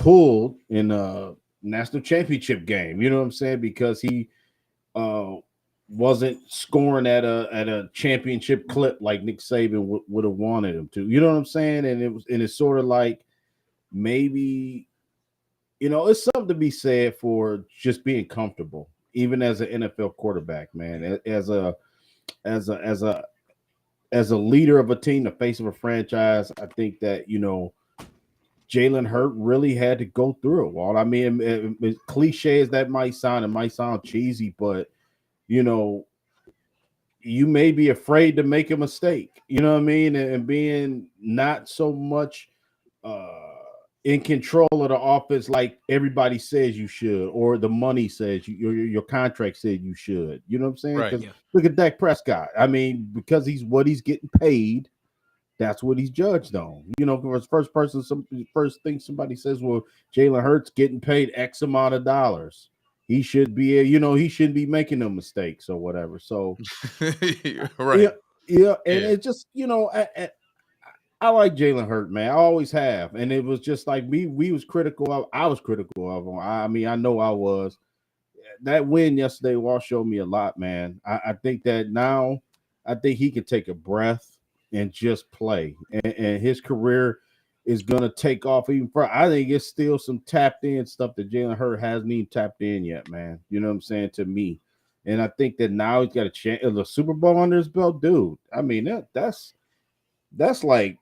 pulled in a national championship game. You know what I'm saying? Because he uh, wasn't scoring at a championship clip like Nick Saban would have wanted him to. You know what I'm saying? And it's sort of like maybe it's something to be said for just being comfortable, even as an NFL quarterback, man. As a as a as a leader of a team, the face of a franchise, I think that Jalen Hurt really had to go through it. Well, I mean, as cliche as that might sound, it might sound cheesy, but you know, you may be afraid to make a mistake. You know what I mean? And being not so much uh, in control of the offense like everybody says you should, or the money says your contract said you should. You know what I'm saying? Right. Because look at Dak Prescott. I mean, because he's getting paid. That's what he's judged on. For his first thing somebody says, well, Jalen Hurts getting paid X amount of dollars. He should be, he shouldn't be making no mistakes or whatever. So, right. yeah, and it's just, I like Jalen Hurts, man. I always have, and it was just like me. We was critical of. I was critical of him. I mean, I know I was. That win yesterday, Wall showed me a lot, man. I think that now, I think he can take a breath and just play, and his career is gonna take off even further. I think it's still some tapped in stuff that Jalen Hurts hasn't even tapped in yet, man. You know what I'm saying, to me, and I think that now he's got a chance, the Super Bowl under his belt, dude. I mean that's like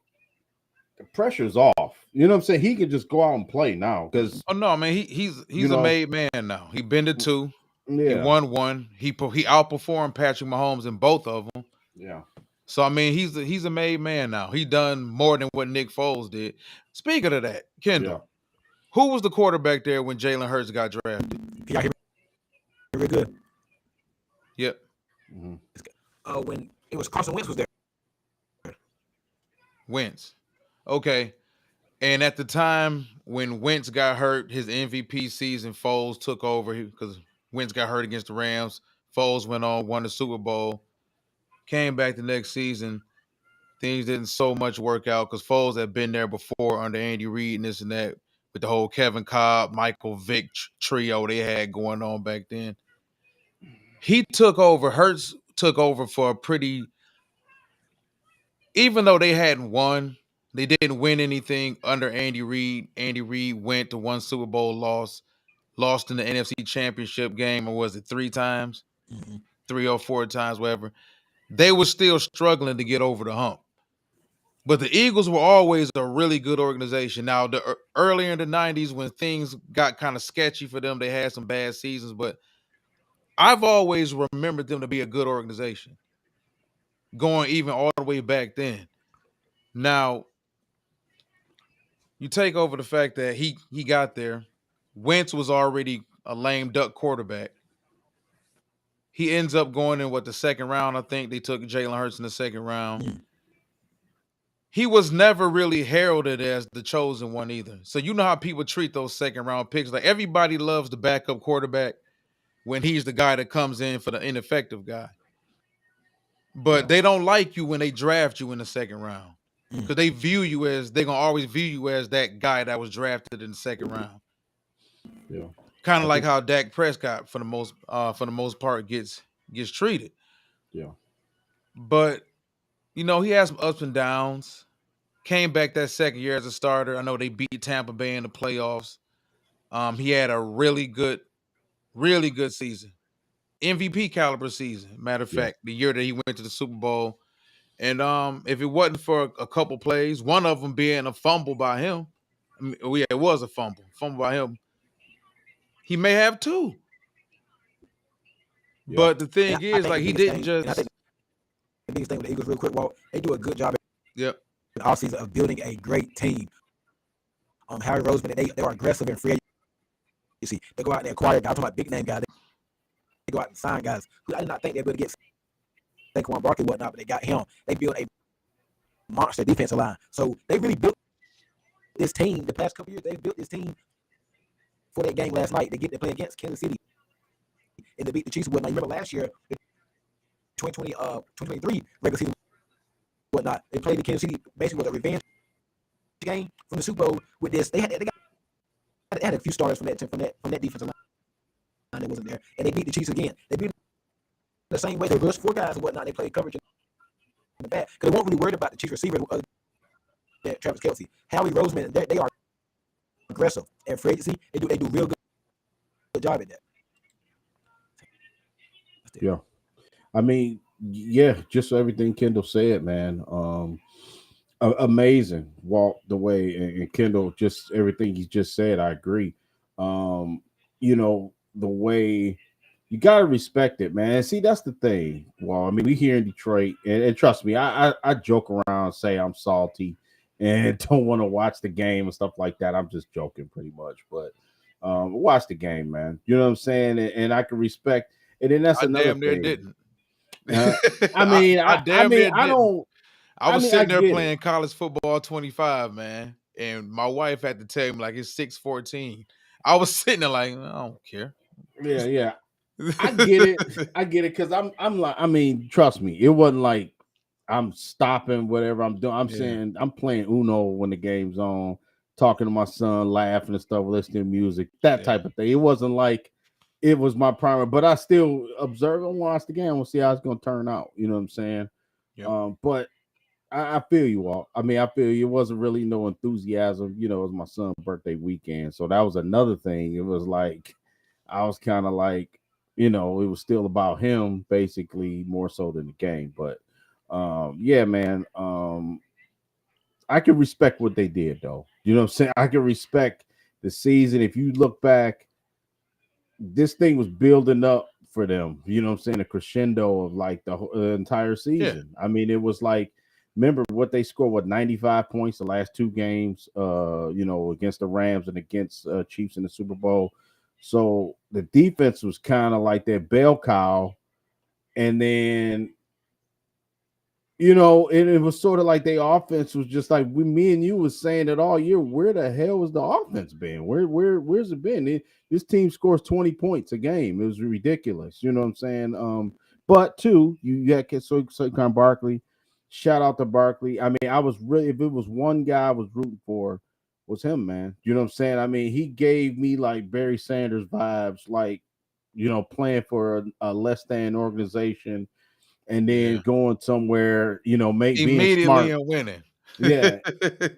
the pressure's off. You know what I'm saying? He could just go out and play now because no, man, he's a made man now. He been to 2. Yeah. He won 1. He outperformed Patrick Mahomes in both of them. Yeah. So I mean, he's a made man now. He done more than what Nick Foles did. Speaking of that, Kendall, who was the quarterback there when Jalen Hurts got drafted? Can y'all hear me really good? Yep. Mm-hmm. When it was Carson Wentz was there. Wentz. Okay. And at the time when Wentz got hurt, his MVP season, Foles took over because Wentz got hurt against the Rams. Foles went on, won the Super Bowl, came back the next season. Things didn't so much work out because Foles had been there before under Andy Reid and this and that with the whole Kevin Cobb, Michael Vick trio they had going on back then. He took over. Hurts took over for a pretty, even though they hadn't won, they didn't win anything under Andy Reid. Andy Reid went to one Super Bowl lost in the NFC Championship game, or was it 3 times? Mm-hmm. 3 or 4 times, whatever. They were still struggling to get over the hump. But the Eagles were always a really good organization. Now, earlier in the 90s, when things got kind of sketchy for them, they had some bad seasons. But I've always remembered them to be a good organization, going even all the way back then. Now, you take over the fact that he got there. Wentz was already a lame duck quarterback. He ends up going in the second round. I think they took Jalen Hurts in the second round. Mm. He was never really heralded as the chosen one either. So you know how people treat those second round picks. Like everybody loves the backup quarterback when he's the guy that comes in for the ineffective guy. But they don't like you when they draft you in the second round. Because they're gonna always view you as that guy that was drafted in the second round. Yeah. Kind of like how Dak Prescott for the most part gets treated. Yeah. But he has some ups and downs. Came back that second year as a starter. I know they beat Tampa Bay in the playoffs. He had a really good season. MVP caliber season. Matter of fact, the year that he went to the Super Bowl. And if it wasn't for a couple plays, one of them being a fumble by him. It was a fumble by him. He may have 2. Yeah. But the thing is, like, he didn't just. I think the biggest thing with the Eagles, real quick, Walt, they do a good job in the offseason of building a great team. Harry Roseman, they are aggressive and free. You see, they go out and acquire guys. I'm talking about big name guys. They go out and sign guys who I did not think they would get Saquon Barkley and whatnot, but they got him. They built a monster defensive line. So they really built this team the past couple years. They built this team for that game last night. They get to play against Kansas City and they beat the Chiefs and whatnot. You remember last year, 2023 regular season whatnot. They played the Kansas City basically with a revenge game from the Super Bowl with this. They got had a few starters from that defensive line that wasn't there, and they beat the Chiefs again. They beat them the same way. They rushed 4 guys and whatnot. They played coverage in the back because they weren't really worried about the Chiefs receivers other than Travis Kelce. Howie Roseman, they are aggressive at free agency. They do real good job at that. Yeah, I mean, yeah, just everything Kendall said, man. Amazing walk the way, and Kendall, just everything he just said, I agree. Um, the way you gotta respect it, man. See, that's the thing. Well, I mean, we here in Detroit, and trust me, I joke around, say I'm salty, and don't want to watch the game and stuff like that. I'm just joking, pretty much, but watch the game, man. You know what I'm saying? And I can respect. And then that's I another damn near thing. didn't. I mean, I damn near I didn't. don't. I was I sitting there get playing it. college football 25, man, and my wife had to tell me like it's 6:14. I was sitting there like I don't care. Yeah. I get it. I get it because I'm like, I mean, trust me, it wasn't like I'm stopping whatever I'm doing. I'm saying I'm playing Uno when the game's on, talking to my son, laughing and stuff, listening to music, that type of thing. It wasn't like it was my primary, but I still observe and watch the game. We'll see how it's gonna turn out. You know what I'm saying? Yep. But I feel you all. I mean, I feel you. It wasn't really no enthusiasm. It was my son's birthday weekend, so that was another thing. It was like I was kind of like, it was still about him, basically, more so than the game. But yeah, man. I can respect what they did, though. You know what I'm saying? I can respect the season. If you look back, this thing was building up for them. You know what I'm saying? A crescendo of like the entire season. I mean, it was like, remember what they scored, 95 points the last 2 games, against the Rams and against Chiefs in the Super Bowl. So the defense was kind of like their bell cow. And then, it was sort of like their offense was just like me and you was saying it all year. Where the hell has the offense been? Where's it been? This team scores 20 points a game. It was ridiculous. You know what I'm saying? But too, you got Saquon Barkley. Shout out to Barkley. I mean, I was really, if it was one guy I was rooting for, was him, man. You know what I'm saying? I mean, he gave me like Barry Sanders vibes, like, playing for a less than organization and then going somewhere, being Immediately smart. and winning. Yeah.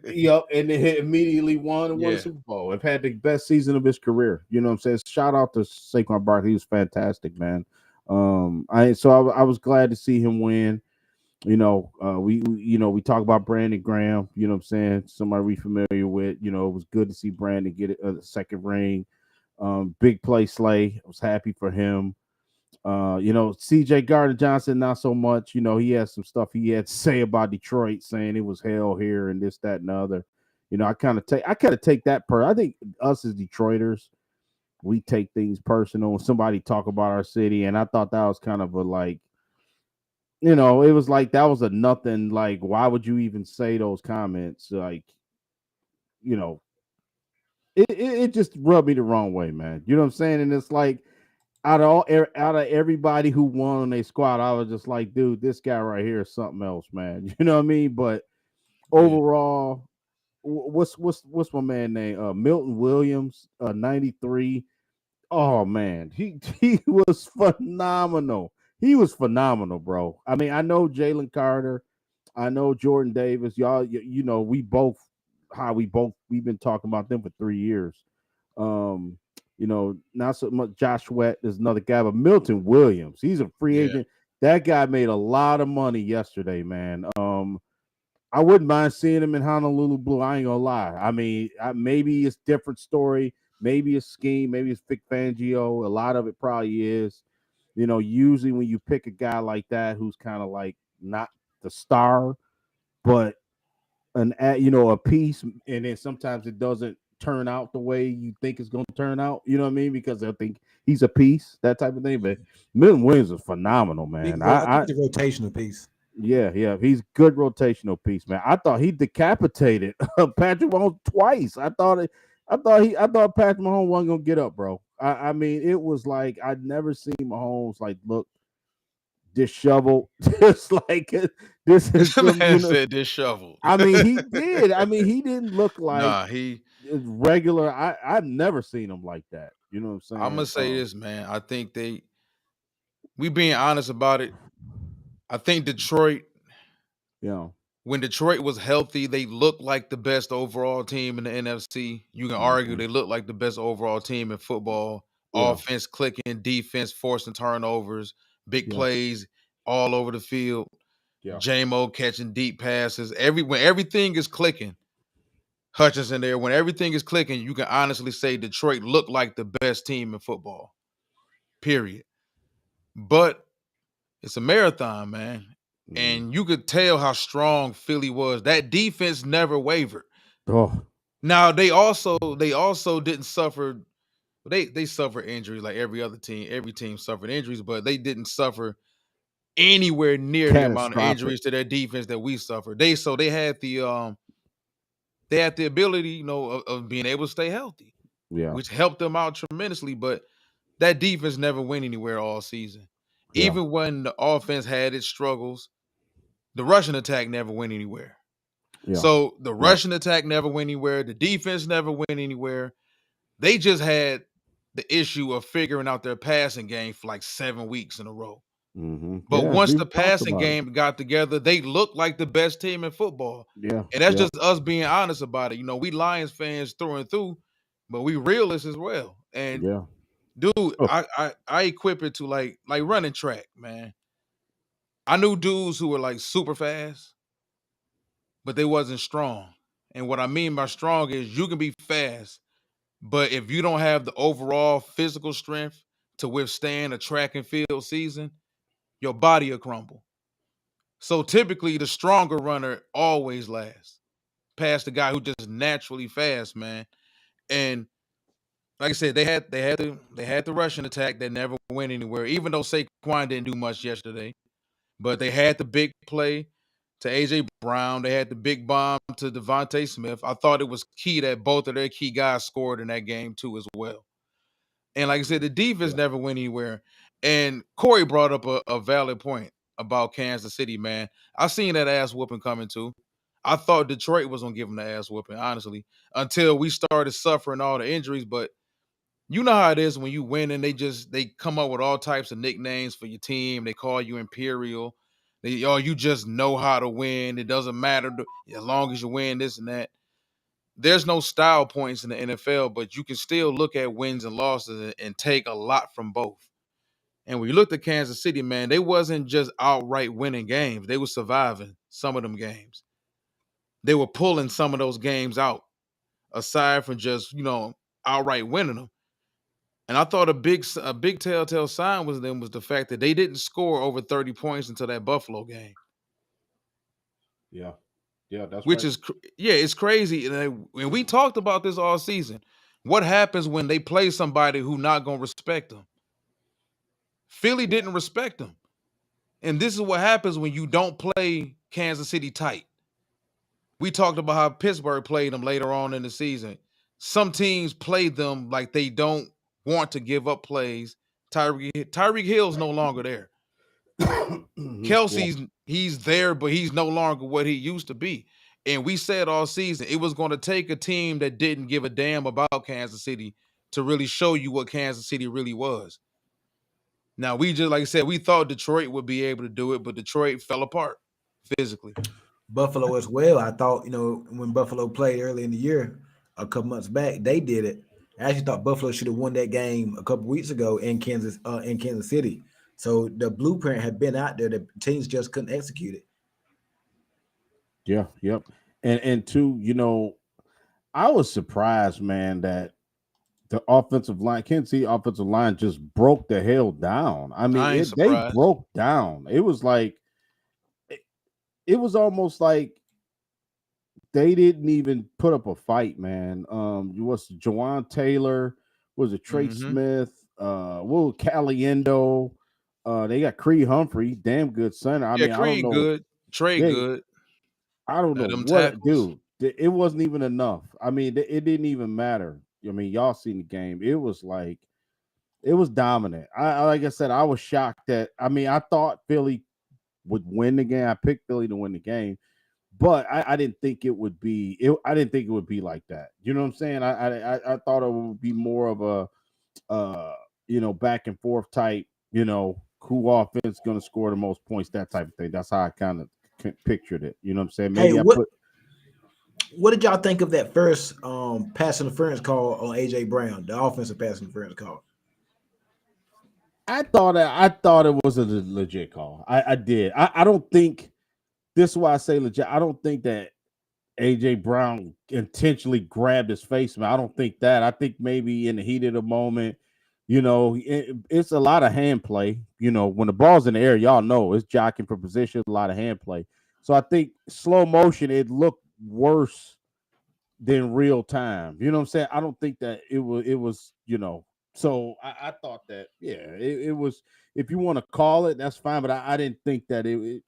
Yep. And then he immediately won and won the Super Bowl. Have had the best season of his career. You know what I'm saying? Shout out to Saquon Barkley. He was fantastic, man. I was glad to see him win. We talk about Brandon Graham, you know what I'm saying? Somebody we familiar with. It was good to see Brandon get a second ring. Big play Slay. I was happy for him. CJ Gardner Johnson, not so much. He had some stuff he had to say about Detroit, saying it was hell here and this, that, and the other. I kind of take that I think us as Detroiters, we take things personal when somebody talk about our city, and I thought that was kind of a like, it was like that was a nothing. Like, why would you even say those comments? Like, it just rubbed me the wrong way, man. You know what I'm saying? And it's like, out of everybody who won on their squad, I was just like, dude, this guy right here is something else, man. You know what I mean? But overall, what's my man name? Milton Williams, 93. Oh man, he was phenomenal. He was phenomenal, bro. I mean, I know Jalen Carter, I know Jordan Davis. Y'all, we've been talking about them for 3 years. Um, not so much Josh Sweat is another guy, but Milton Williams, he's a free agent. That guy made a lot of money yesterday, man. I wouldn't mind seeing him in Honolulu Blue. I ain't gonna lie. I mean, maybe it's different story, maybe it's scheme, maybe it's Vic Fangio. A lot of it probably is. Usually when you pick a guy like that who's kind of like not the star, but a piece, and then sometimes it doesn't turn out the way you think it's going to turn out. You know what I mean? Because I think he's a piece, that type of thing. But Milton Williams is phenomenal, man. I think the rotational piece. Yeah, he's good rotational piece, man. I thought he decapitated Patrick Mahomes twice. I thought Patrick Mahomes wasn't gonna get up, bro. I mean, it was like I'd never seen Mahomes like look disheveled, just like this. This man said disheveled. I mean, he did. I mean, he didn't look like. Nah, regular. I've never seen them like that. You know what I'm saying? I'm gonna say this, man. I think we being honest about it. I think Detroit, Yeah. when Detroit was healthy, they looked like the best overall team in the NFC. You can argue Mhm. they look like the best overall team in football. Yeah. Offense clicking, defense forcing turnovers, big Yeah. plays all over the field. Yeah. J-Mo catching deep passes. When everything is clicking, Hutchinson there. When everything is clicking, you can honestly say Detroit looked like the best team in football. Period. But it's a marathon, man. Mhm. And you could tell how strong Philly was. That defense never wavered. Oh. Now they also didn't suffer. They suffered injuries like every other team. Every team suffered injuries, but they didn't suffer anywhere near the amount of Catastrophic. injuries to their defense that we suffered. They had the ability, of being able to stay healthy, Yeah. which helped them out tremendously. But that defense never went anywhere all season. Yeah. Even when the offense had its struggles, the rushing attack never went anywhere. Yeah. So the Yeah. rushing attack never went anywhere. The defense never went anywhere. They just had the issue of figuring out their passing game for like 7 weeks in a row. Mm-hmm. But Yeah. once We the talked passing about it. game got together, they looked like the best team in football. Yeah. And that's Yeah. just us being honest about it. We Lions fans through and through, but we realists as well. And Yeah. dude, Oh, I equip it to like running track, man. I knew dudes who were like super fast, but they wasn't strong. And what I mean by strong is you can be fast, but if you don't have the overall physical strength to withstand a track and field season, your body will crumble. So typically the stronger runner always lasts past the guy who just naturally fast, man. And like I said, they had the rushing attack that never went anywhere, even though Saquon didn't do much yesterday. But they had the big play to AJ Brown. They had the big bomb to Devontae Smith. I thought it was key that both of their key guys scored in that game too as well. And like I said, the defense yeah. never went anywhere. And Corey brought up a valid point about Kansas City, man. I seen that ass whooping coming too. I thought Detroit was gonna give them the ass whooping, honestly, until we started suffering all the injuries. But you know how it is when you win and they come up with all types of nicknames for your team. They call you Imperial. You just know how to win. It doesn't matter as long as you win this and that. There's no style points in the NFL, but you can still look at wins and losses and take a lot from both. And when you looked at Kansas City, man, they wasn't just outright winning games. They were surviving some of them games. They were pulling some of those games out, aside from just, outright winning them. And I thought a big telltale sign was the fact that they didn't score over 30 points until that Buffalo game, Yeah. Yeah. That's which right. is yeah, it's crazy. And we talked about this all season. What happens when they play somebody who not gonna respect them? Philly didn't respect them, and this is what happens when you don't play Kansas City tight. We talked about how Pittsburgh played them later on in the season. Some teams play them like they don't want to give up plays. Tyreek Hill's no longer there. Mhm. Yeah. Kelsey's he's there, but he's no longer what he used to be. And we said all season it was going to take a team that didn't give a damn about Kansas City to really show you what Kansas City really was. Now we just like I said, we thought Detroit would be able to do it, but Detroit fell apart physically. Buffalo as well. I thought, when Buffalo played early in the year, a couple months back, they did it. I actually thought Buffalo should have won that game a couple weeks ago in Kansas City. So the blueprint had been out there. The teams just couldn't execute it. Yeah. Yep. And two, I was surprised, man, that the offensive line, Kansas City offensive line just broke the hell down. I mean, I ain't they surprised. broke down. It was like it was almost like they didn't even put up a fight, man. You was Jawan Taylor, was it Trey Mm-hmm. Smith, Caliendo, they got Creed Humphrey, damn good center. I Yeah, mean, I don't Creed know. good, Trey They good. I don't know Them what, tackles. dude. It wasn't even enough. I mean, it didn't even matter. I mean, y'all seen the game. It was like it was dominant. Like I said, I was shocked that. I mean, I thought Philly would win the game. I picked Philly to win the game, but I didn't think it would be. I didn't think it would be like that. You know what I'm saying? I thought it would be more of a back and forth type. Who offense going to score the most points? That type of thing. That's how I kind of pictured it. You know what I'm saying? Hey, Maybe I what put. what did y'all think of that first pass interference call on AJ Brown, the offensive pass interference call? I thought it was a legit call. I did. I don't think this is why I say legit. I don't think that AJ Brown intentionally grabbed his face, man. I don't think that. I think maybe in the heat of the moment, it's a lot of hand play. When the ball's in the air, y'all know it's jockeying for position, a lot of hand play. So I think slow motion, it looked worse than real time. You know what I'm saying? I don't think that it was. So I thought that, yeah, it was. If you want to call it, that's fine. But I didn't think that in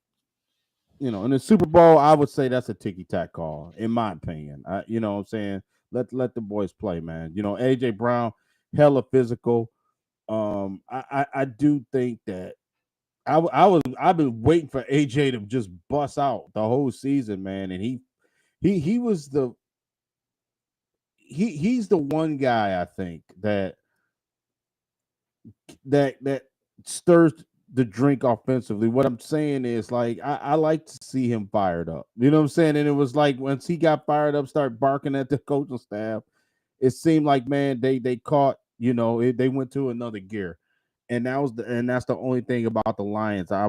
the Super Bowl, I would say that's a ticky tack call, in my opinion. You know what I'm saying? Let the boys play, man. AJ Brown, hella physical. I do think that I've been waiting for AJ to just bust out the whole season, man. And he was he's the one guy I think that stirs the drink offensively. What I'm saying is, like, I like to see him fired up. You know what I'm saying? And it was like once he got fired up, start barking at the coaching staff, it seemed like, man, they caught, they went to another gear. And that's the only thing about the Lions. I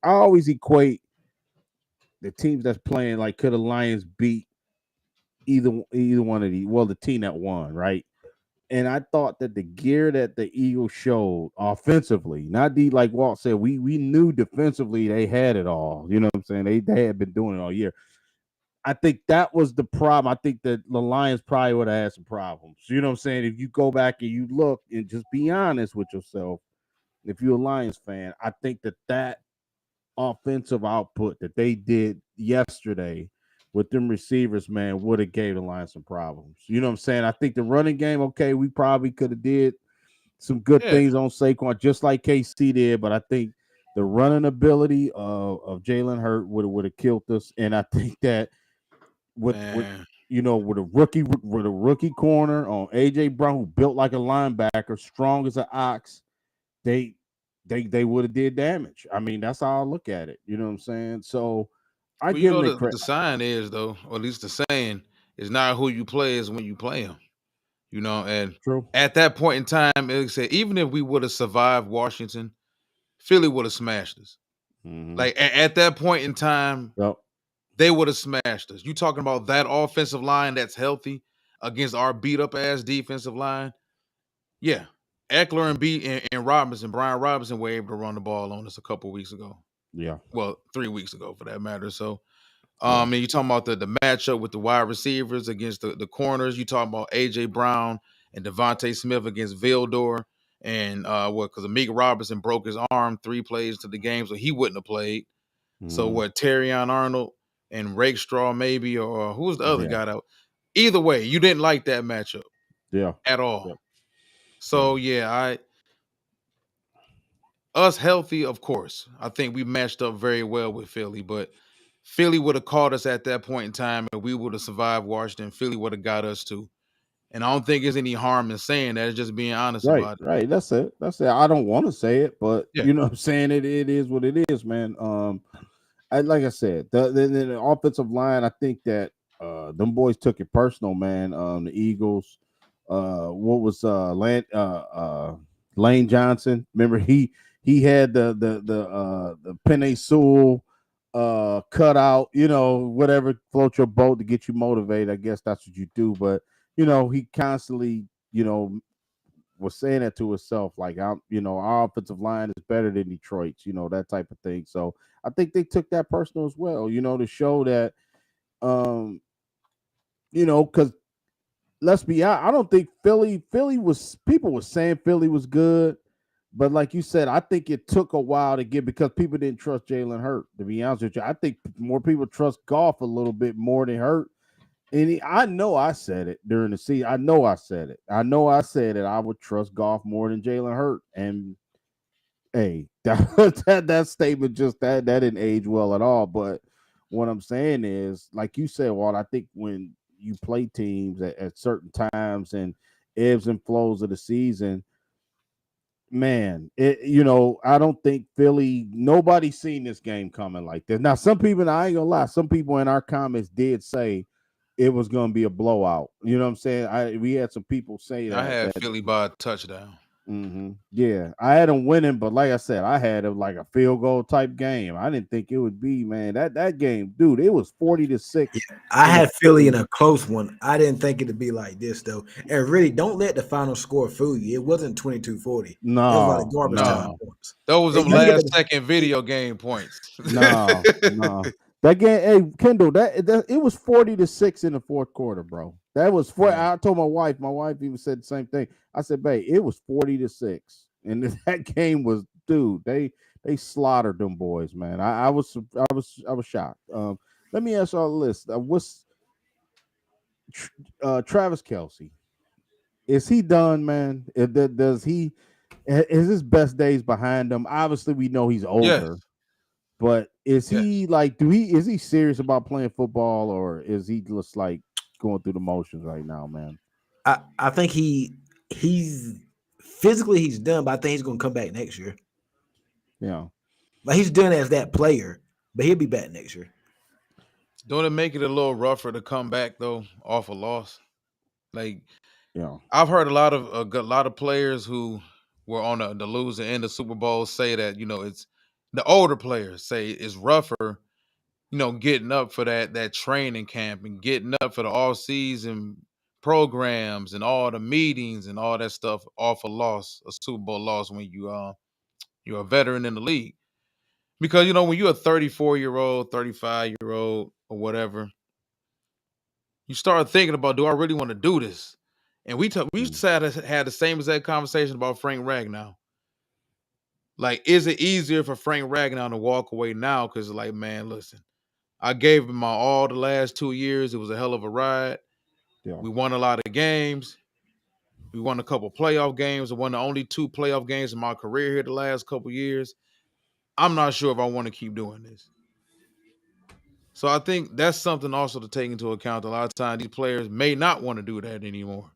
always equate the teams that's playing, like, could the Lions beat either one of these? Well, the team that won, right? And I thought that the gear that the Eagles showed offensively, not like Walt said, we knew defensively they had it all. You know what I'm saying? They had been doing it all year. I think that was the problem. I think that the Lions probably would have had some problems. You know what I'm saying? If you go back and you look and just be honest with yourself, if you're a Lions fan, I think that offensive output that they did yesterday with them receivers, man, would have gave the Lions some problems. You know what I'm saying? I think the running game, okay, we probably could have did some good Yeah, things on Saquon, just like KC did, but I think the running ability of Jalen Hurt would have killed us. And I think that with man. with a rookie corner on AJ Brown, who built like a linebacker, strong as an ox, they they would have did damage. I mean, that's how I look at it. You know what I'm saying? So I Well, you give them know the the credit. sign is though, or at least the saying is not who you play, is when you play them. And True. at that point in time, it said even if we would have survived Washington, Philly would have smashed us. Mm-hmm. Like at that point in time, Yep. they would have smashed us. You talking about that offensive line that's healthy against our beat up ass defensive line? Yeah. Eckler and Robinson, Brian Robinson were able to run the ball on us a couple weeks ago. Yeah. Well, 3 weeks ago for that matter. So Yeah. and you talking about the matchup with the wide receivers against the corners. You talking about AJ Brown and Devontae Smith against Vildor. And because Amik Robinson broke his arm 3 plays to the game, so he wouldn't have played. So Mm-hmm. what, Terrion Arnold and Rakestraw maybe, or who was the other Yeah. guy out? Either way, you didn't like that matchup Yeah. at Yeah. all. Yeah. So yeah, us healthy, of course. I think we matched up very well with Philly, but Philly would have caught us at that point in time and we would have survived Washington. Philly would have got us too. And I don't think there's any harm in saying that. It's just being honest Right. about it. Right. That's it. That's it. I don't want to say it, but Yeah. you know what I'm saying? It is what it is, man. Like I said, the offensive line, I think that them boys took it personal, man. The Eagles, what was Lane Johnson? Remember he had the Penny Sewell cut out, whatever, float your boat to get you motivated. I guess that's what you do, but he constantly, was saying that to himself, like, our offensive line is better than Detroit's, that type of thing. So I think they took that personal as well, to show that, um, because let's be honest, I don't think Philly was, people were saying Philly was good, but like you said, I think it took a while to get, because people didn't trust Jalen Hurt. To be honest with you, I think more people trust Goff a little bit more than Hurt. And I know I said it during the season. I know I said it. I know I said it. I would trust Goff more than Jalen Hurt. And hey, that statement just that didn't age well at all. But what I'm saying is, like you said, Walt, I think when you play teams at certain times and ebbs and flows of the season, man, I don't think Philly, nobody's seen this game coming like this. Now, some people, I ain't gonna lie, some people in our comments did say it was gonna be a blowout. You know what I'm saying? We had some people say I that had Philly by a touchdown. yeah, I had them winning, but like I said, I had it like a field goal type game. I didn't think it would be, man. That game, dude, it was 40-6. I had Philly in a close one. I didn't think it'd be like this though. And really, don't let the final score fool you. It wasn't 22-40. It was a lot of garbage time points. Those them last second video game points. No. That game, hey Kendall, that it was 40-6 in the fourth quarter, bro. That was I told my wife even said the same thing. I said, babe, it was 40-6. And that game was, dude, they slaughtered them boys, man. I was shocked. Let me ask y'all this. What's Travis Kelce? Is he done, man? Does he is his best days behind him? Obviously, we know he's older. Yes. But is he like, is he serious about playing football, or is he just like going through the motions right now, man? I think he's physically he's done, but I think he's gonna come back next year. Yeah. Like he's done as that player, but he'll be back next year. Don't it make it a little rougher to come back though off a loss? Like, yeah, I've heard a lot of players who were on the losing end of Super Bowl say that it's the older players say it's rougher, getting up for that training camp and getting up for the all season programs and all the meetings and all that stuff off a Super Bowl loss when you're a veteran in the league. Because when you're a 34-year-old, 35-year-old, or whatever, you start thinking about, do I really want to do this? And we used to had the same exact conversation about Frank Ragnow. Like, is it easier for Frank Ragnow to walk away now? Because, like, man, listen, I gave him my all the last 2 years. It was a hell of a ride. Yeah. We won a lot of games. We won a couple playoff games. I won the only 2 playoff games in my career here the last couple years. I'm not sure if I want to keep doing this. So I think that's something also to take into account. A lot of times these players may not want to do that anymore.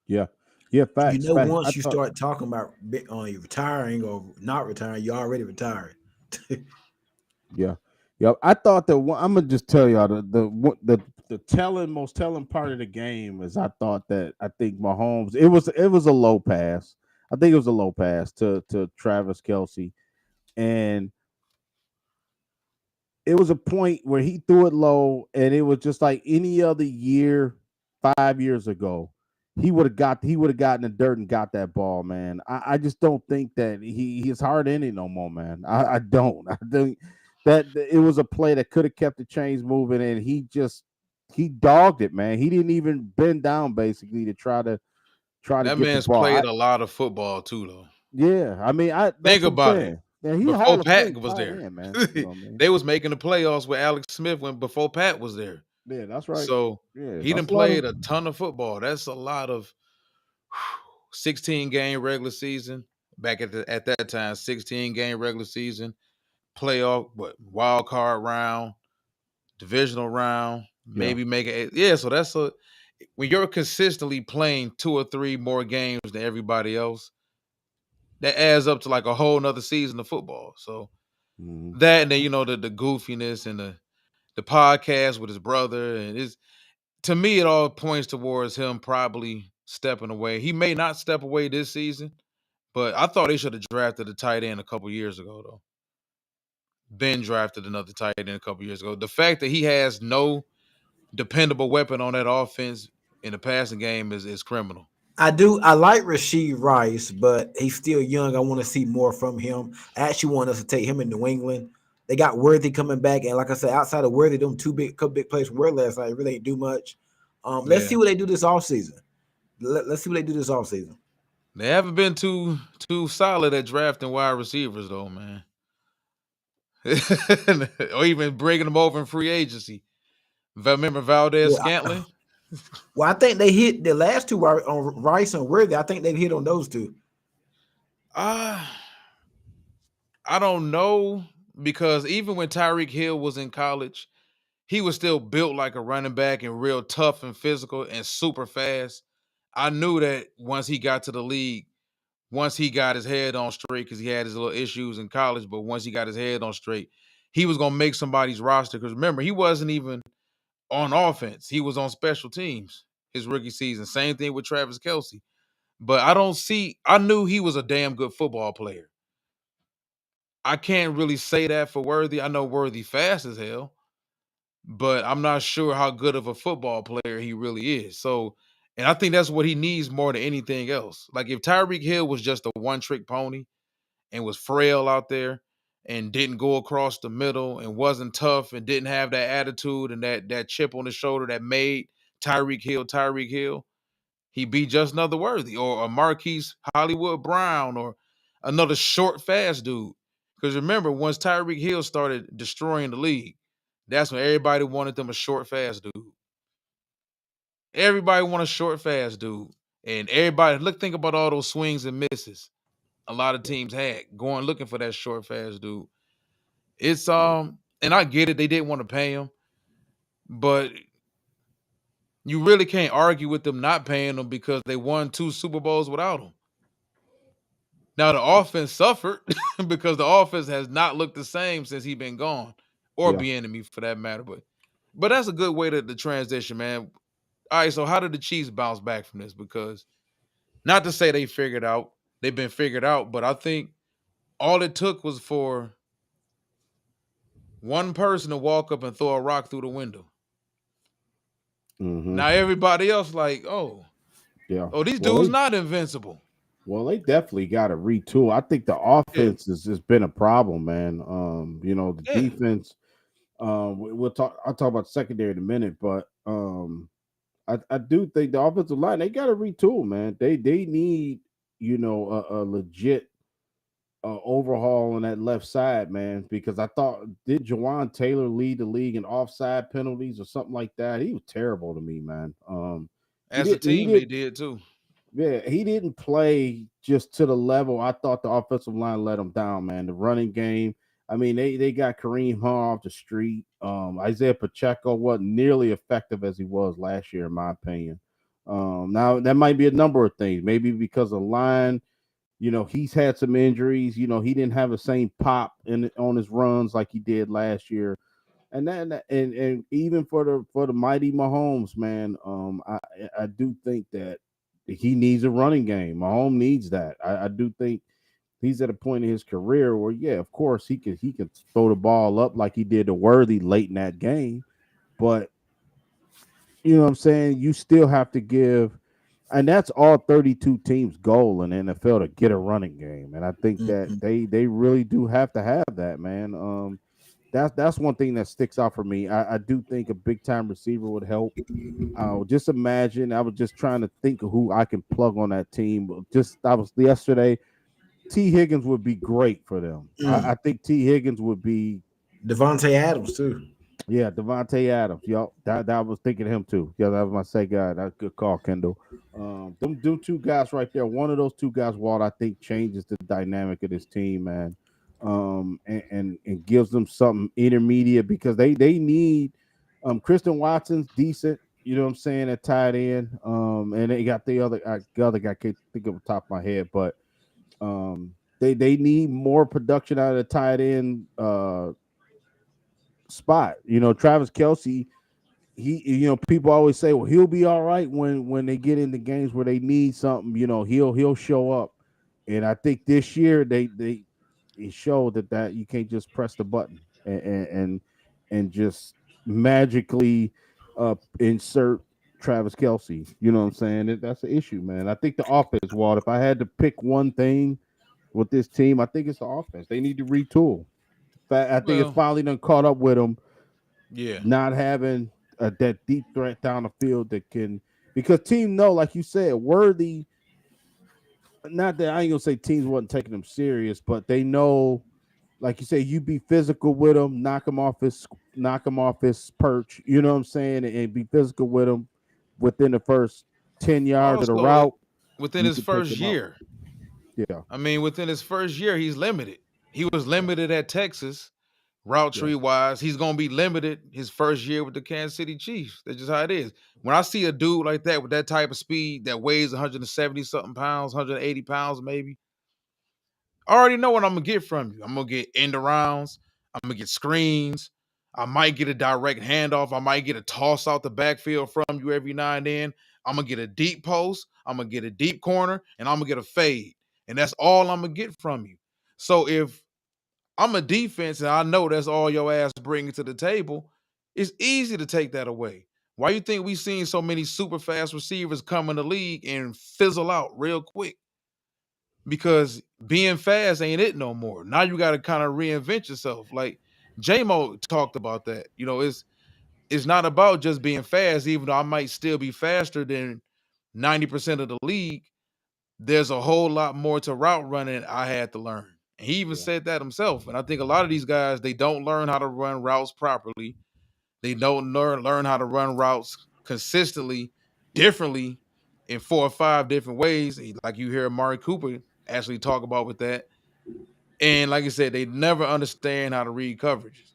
Yeah. Yeah, facts. Once you start talking about you retiring or not retiring, you already retired. Yeah. I thought that I'm gonna just tell y'all the most telling part of the game is I think Mahomes, it was a low pass. I think it was a low pass to Travis Kelce, and it was a point where he threw it low, and it was just like any other year 5 years ago. He would have gotten the dirt and got that ball, man. I just don't think that he's hard in it no more, man. I don't. I think that it was a play that could have kept the chains moving, and he dogged it, man. He didn't even bend down basically to try to that get man's the ball. played a lot of football too, though. Yeah, I mean, think about it. Yeah, before Pat was there, end, man. They was making the playoffs with Alex Smith before Pat was there. Yeah, that's right. So he done played a ton of football. That's a lot of 16-game regular season. Back at that time, 16-game regular season, playoff, wild card round, divisional round, maybe make it. Yeah, so that's when you're consistently playing 2 or 3 more games than everybody else, that adds up to like a whole nother season of football. So that, and then the goofiness and the podcast with his brother, and to me it all points towards him probably stepping away. He may not step away this season, but I thought they should have drafted a tight end a couple years ago, though. Ben drafted another tight end a couple years ago. The fact that he has no dependable weapon on that offense in the passing game is criminal. I like Rashee Rice, but he's still young. I want to see more from him. I actually want us to take him in New England. They got Worthy coming back, and like I said, outside of Worthy, them couple big plays from Worthy last night really ain't do much. Let's see what they do this offseason. Let's see what they do this offseason. They haven't been too solid at drafting wide receivers, though, man. Or even bringing them over in free agency. Remember Valdez Scantling? Well, I think they hit the last 2 on Rice and Worthy. I think they hit on those 2. I don't know. because even when Tyreek Hill was in college, he was still built like a running back and real tough and physical and super fast. I knew that once he got to the league, once he got his head on straight, because he had his little issues in college, but once he got his head on straight, he was gonna make somebody's roster. Because remember, he wasn't even on offense; he was on special teams his rookie season. Same thing with Travis Kelce. But I don't see. I knew he was a damn good football player. I can't really say that for Worthy. I know Worthy fast as hell, but I'm not sure how good of a football player he really is. So, and I think that's what he needs more than anything else. Like if Tyreek Hill was just a one-trick pony and was frail out there and didn't go across the middle and wasn't tough and didn't have that attitude and that chip on his shoulder that made Tyreek Hill, he'd be just another Worthy or a Marquise Hollywood Brown or another short, fast dude. Because remember, once Tyreek Hill started destroying the league, that's when everybody wanted them a short, fast dude. Everybody want a short, fast dude. And everybody, think about all those swings and misses a lot of teams had going looking for that short, fast dude. It's and I get it, they didn't want to pay him, but you really can't argue with them not paying him because they won 2 Super Bowls without him. Now the offense suffered because the offense has not looked the same since he's been gone, or Yeah. Bieniemy for that matter. But that's a good way to transition, man. All right, so how did the Chiefs bounce back from this? Because not to say they've been figured out, but I think all it took was for one person to walk up and throw a rock through the window. Mm-hmm. Now everybody else like, Yeah. these Well, dudes not invincible. they definitely got to retool. I think the Yeah, offense has been a problem, man. The yeah. defense. We'll talk. I'll talk about secondary in a minute, but I do think the offensive line they got to retool, man. They need a legit overhaul on that left side, man. Because I thought did Jawan Taylor lead the league in offside penalties or something like that? He was terrible to me, man. He As a did he team, they did did too. Yeah, he didn't play just to the level. I thought the offensive line let him down, man. The running game. I mean, they got Kareem Hunt off the street. Isaiah Pacheco wasn't nearly effective as he was last year, in my opinion. Now that might be a number of things. Maybe because of line, he's had some injuries. He didn't have the same pop on his runs like he did last year. And even for the mighty Mahomes, man, I do think that he needs a running game. Mahomes needs that. I do think he's at a point in his career where, yeah, of course he can throw the ball up like he did to Worthy late in that game, but you know what I'm saying. You still have to give, and that's all 32 teams' goal in the NFL to get a running game, and I think that Mhm. they really do have to have that, man. That's one thing that sticks out for me. I do think a big time receiver would help. Just imagine. I was just trying to think of who I can plug on that team. Just I was yesterday. T. Higgins would be great for them. I think T. Higgins would be. Devontae Adams too. Yeah, Devontae Adams. Yup, that was thinking of him too. Yeah, that was my second guy. That's a good call, Kendall. Them two guys right there. One of those two guys, Walt, I think changes the dynamic of this team, man. And gives them something intermediate because they need. Kristen Watson's decent. You know what I'm saying at tight end. And they got the other guy. I can't think of the top of my head, but they need more production out of the tight end spot. Travis Kelsey, people always say, well, he'll be all right when they get into games where they need something. He'll show up, and I think this year they showed that you can't just press the button and just magically insert Travis Kelsey. You know what I'm saying? That's the issue, man. I think the offense, Walt. If I had to pick one thing with this team, I think it's the offense. They need to retool. I think it's Well, finally done caught up with them yeah. not having that deep threat down the field that can, because team know, like you said, Worthy. Not that I ain't gonna say teams wasn't taking them serious, but they know, like you say, you be physical with him, knock him off his perch. You know what I'm saying, and be physical with him within the first 10 yards of the Also, route. within You his can take first them out. year, Yeah, I mean, within his first year, he's limited. He was limited at Texas. route tree wise. He's gonna be limited his first year with the Kansas City Chiefs. That's just how it is. When I see a dude like that with that type of speed that weighs 170 something pounds, 180 pounds maybe, I already know what I'm gonna get from you. I'm gonna get end arounds. I'm gonna get screens. I might get a direct handoff. I might get a toss out the backfield from you every now and then. I'm gonna get a deep post. I'm gonna get a deep corner, and I'm gonna get a fade. And that's all I'm gonna get from you. So if I'm a defense and I know that's all your ass bringing to the table, it's easy to take that away. Why you think we seen so many super fast receivers come in the league and fizzle out real quick? Because being fast ain't it no more. Now you got to kind of reinvent yourself. Like J-Mo talked about that. It's not about just being fast, even though I might still be faster than 90% of the league. There's a whole lot more to route running I had to learn. And he even said that himself. And I think a lot of these guys, they don't learn how to run routes properly. They don't learn how to run routes consistently, differently, in 4 or 5 different ways. Like you hear Amari Cooper actually talk about with that. And like I said, they never understand how to read coverages.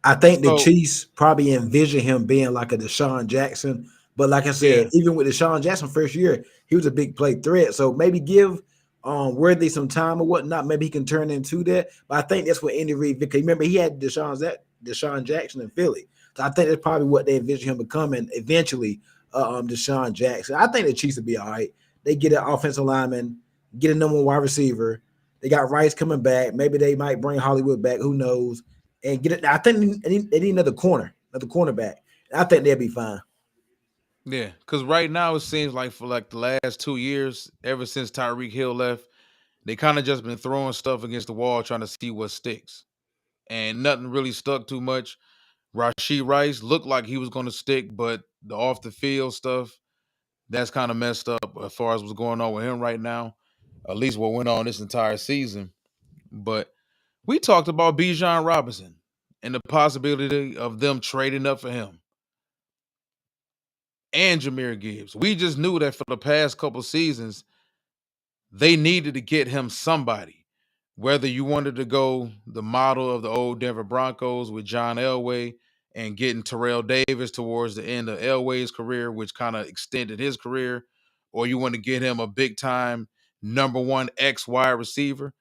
I think the So Chiefs probably envision him being like a Deshaun Jackson. But like I said, even with Deshaun Jackson first year, he was a big play threat. So maybe give Worthy some time or whatnot. Maybe he can turn into that. But I think that's what Andy Reid, because remember he had Deshaun Jackson in Philly. So I think that's probably what they envision him becoming eventually, Deshaun Jackson. I think the Chiefs will be all right. They get an offensive lineman, get a number one wide receiver. They got Rice coming back. Maybe they might bring Hollywood back. Who knows? And get it. I think they need another cornerback. I think they'll be fine. yeah, because right now it seems like for like the last 2 years, ever since Tyreek Hill left, they kind of just been throwing stuff against the wall trying to see what sticks. And nothing really stuck too much. Rashee Rice looked like he was going to stick, but the off the field stuff, that's kind of messed up as far as what's going on with him right now. At least what went on this entire season. But we talked about Bijan Robinson and the possibility of them trading up for him and Jahmyr Gibbs. We just knew that for the past couple seasons, they needed to get him somebody. Whether you wanted to go the model of the old Denver Broncos with John Elway and getting Terrell Davis towards the end of Elway's career, which kind of extended his career, or you want to get him a big time number one X wide receiver.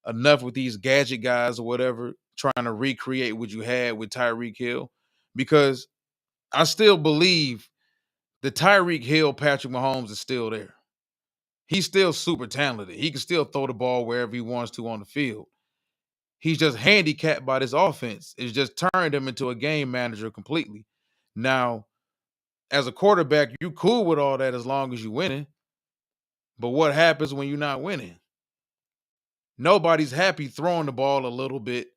Enough with these gadget guys or whatever trying to recreate what you had with Tyreek Hill, because I still believe the Tyreek Hill Patrick Mahomes is still there. He's still super talented. He can still throw the ball wherever he wants to on the field. He's just handicapped by this offense. It's just turned him into a game manager completely. Now, as a quarterback, you cool with all that as long as you're winning. But what happens when you're not winning? Nobody's happy throwing the ball a little bit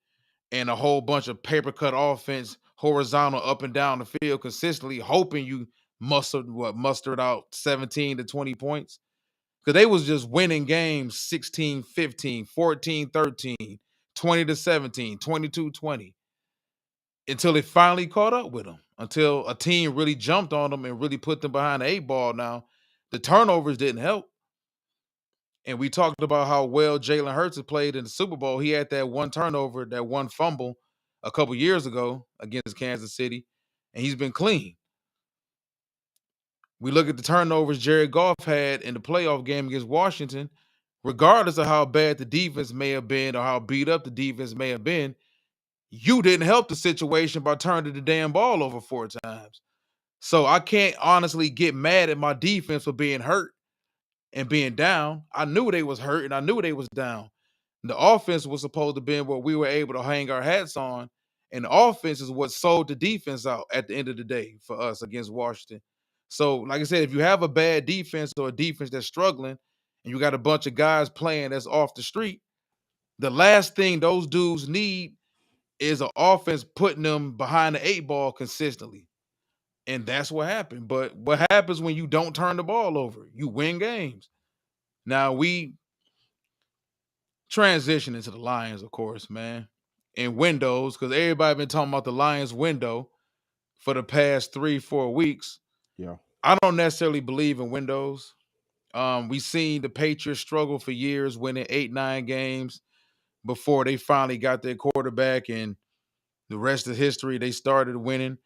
and a whole bunch of paper cut offense, horizontal up and down the field consistently, hoping you mustered out 17 to 20 points. Because they was just winning games 16-15, 14-13, 20-17, 22-20 until it finally caught up with them. Until a team really jumped on them and really put them behind the 8 ball. Now, the turnovers didn't help. And we talked about how well Jalen Hurts had played in the Super Bowl. He had that one turnover, that one fumble a couple years ago against Kansas City, and he's been clean. We look at the turnovers Jared Goff had in the playoff game against Washington. Regardless of how bad the defense may have been or how beat up the defense may have been, you didn't help the situation by turning the damn ball over 4 times. So I can't honestly get mad at my defense for being hurt and being down. I knew they was hurt and I knew they was down. The offense was supposed to be what we were able to hang our hats on, and the offense is what sold the defense out at the end of the day for us against Washington. So, like I said, if you have a bad defense or a defense that's struggling and you got a bunch of guys playing that's off the street, the last thing those dudes need is an offense putting them behind the 8 ball consistently. And that's what happened. But what happens when you don't turn the ball over? You win games. Now we transition into the Lions, of course, man, and windows, because everybody been talking about the Lions window for the past 3-4 weeks. Yeah. I don't necessarily believe in windows. We seen the Patriots struggle for years, winning 8-9 games before they finally got their quarterback, and The rest is history. They started winning.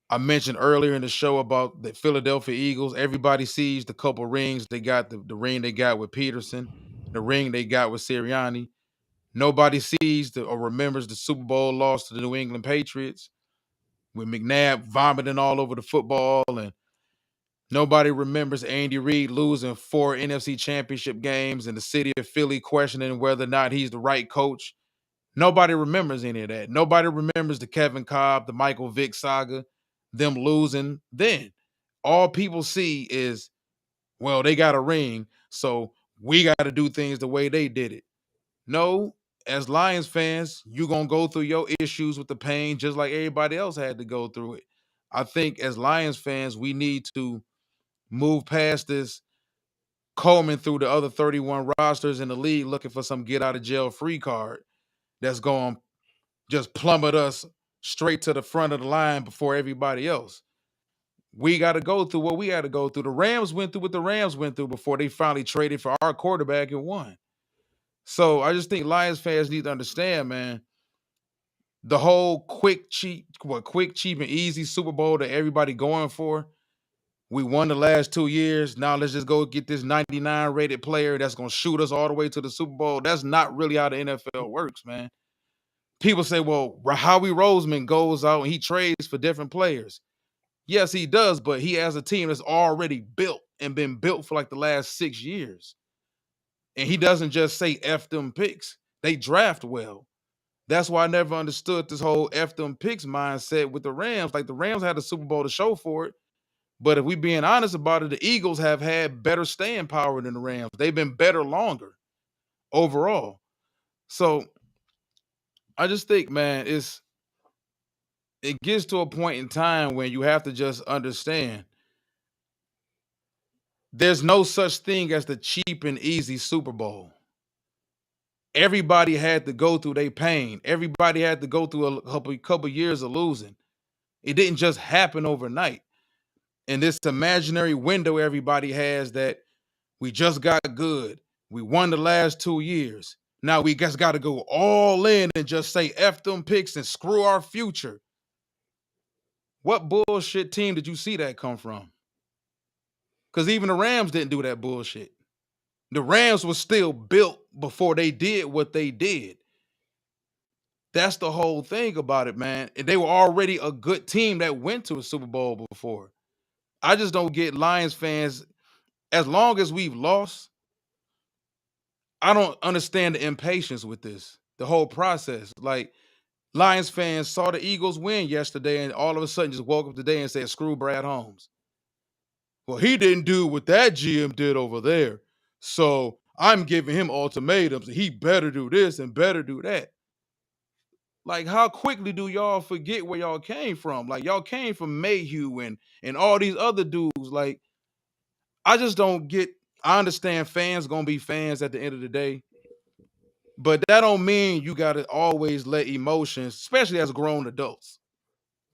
I mentioned earlier in the show about the Philadelphia Eagles. Everybody sees the couple rings they got, the ring they got with Peterson, the ring they got with Sirianni. Nobody sees or remembers the Super Bowl loss to the New England Patriots with McNabb vomiting all over the football, and nobody remembers Andy Reid losing 4 NFC championship games and the city of Philly questioning whether or not he's the right coach. Nobody remembers any of that. Nobody remembers the Kevin Kolb, the Michael Vick saga, them losing then. All people see is, well, they got a ring, so we got to do things the way they did it. No, as Lions fans, you're going to go through your issues with the pain just like everybody else had to go through it. I think as Lions fans, we need to move past this combing through the other 31 rosters in the league looking for some get out of jail free card that's going to just plummet us straight to the front of the line before everybody else. We got to go through what we had to go through. The Rams went through what the Rams went through before they finally traded for our quarterback and won. So I just think Lions fans need to understand, man, the whole quick, cheap, and easy Super Bowl that everybody going for. We won the last 2 years. Now let's just go get this 99 rated player that's going to shoot us all the way to the Super Bowl. That's not really how the NFL works, man. People say, well, Howie Roseman goes out and he trades for different players. Yes, he does, but he has a team that's already built and been built for like the last 6 years. And he doesn't just say F them picks. They draft well. That's why I never understood this whole F them picks mindset with the Rams. Like the Rams had the Super Bowl to show for it. But if we being honest about it, the Eagles have had better staying power than the Rams. They've been better longer overall. So I just think, man, it gets to a point in time when you have to just understand there's no such thing as the cheap and easy Super Bowl. Everybody had to go through their pain. Everybody had to go through a couple years of losing. It didn't just happen overnight. And this imaginary window everybody has that we just got good. We won the last 2 years. Now we just got to go all in and just say F them picks and screw our future. What bullshit team did you see that come from? Because even the Rams didn't do that bullshit. The Rams were still built before they did what they did. That's the whole thing about it, man. And they were already a good team that went to a Super Bowl before. I just don't get Lions fans. As long as we've lost, I don't understand the impatience with this, the whole process. Like, Lions fans saw the Eagles win yesterday and all of a sudden just woke up today and said, screw Brad Holmes. Well, he didn't do what that GM did over there. So I'm giving him ultimatums. He better do this and better do that. Like, how quickly do y'all forget where y'all came from? Like, y'all came from Mayhew and all these other dudes. Like, I just don't get. I understand fans gonna be fans at the end of the day, but that don't mean you gotta always let emotions, especially as grown adults,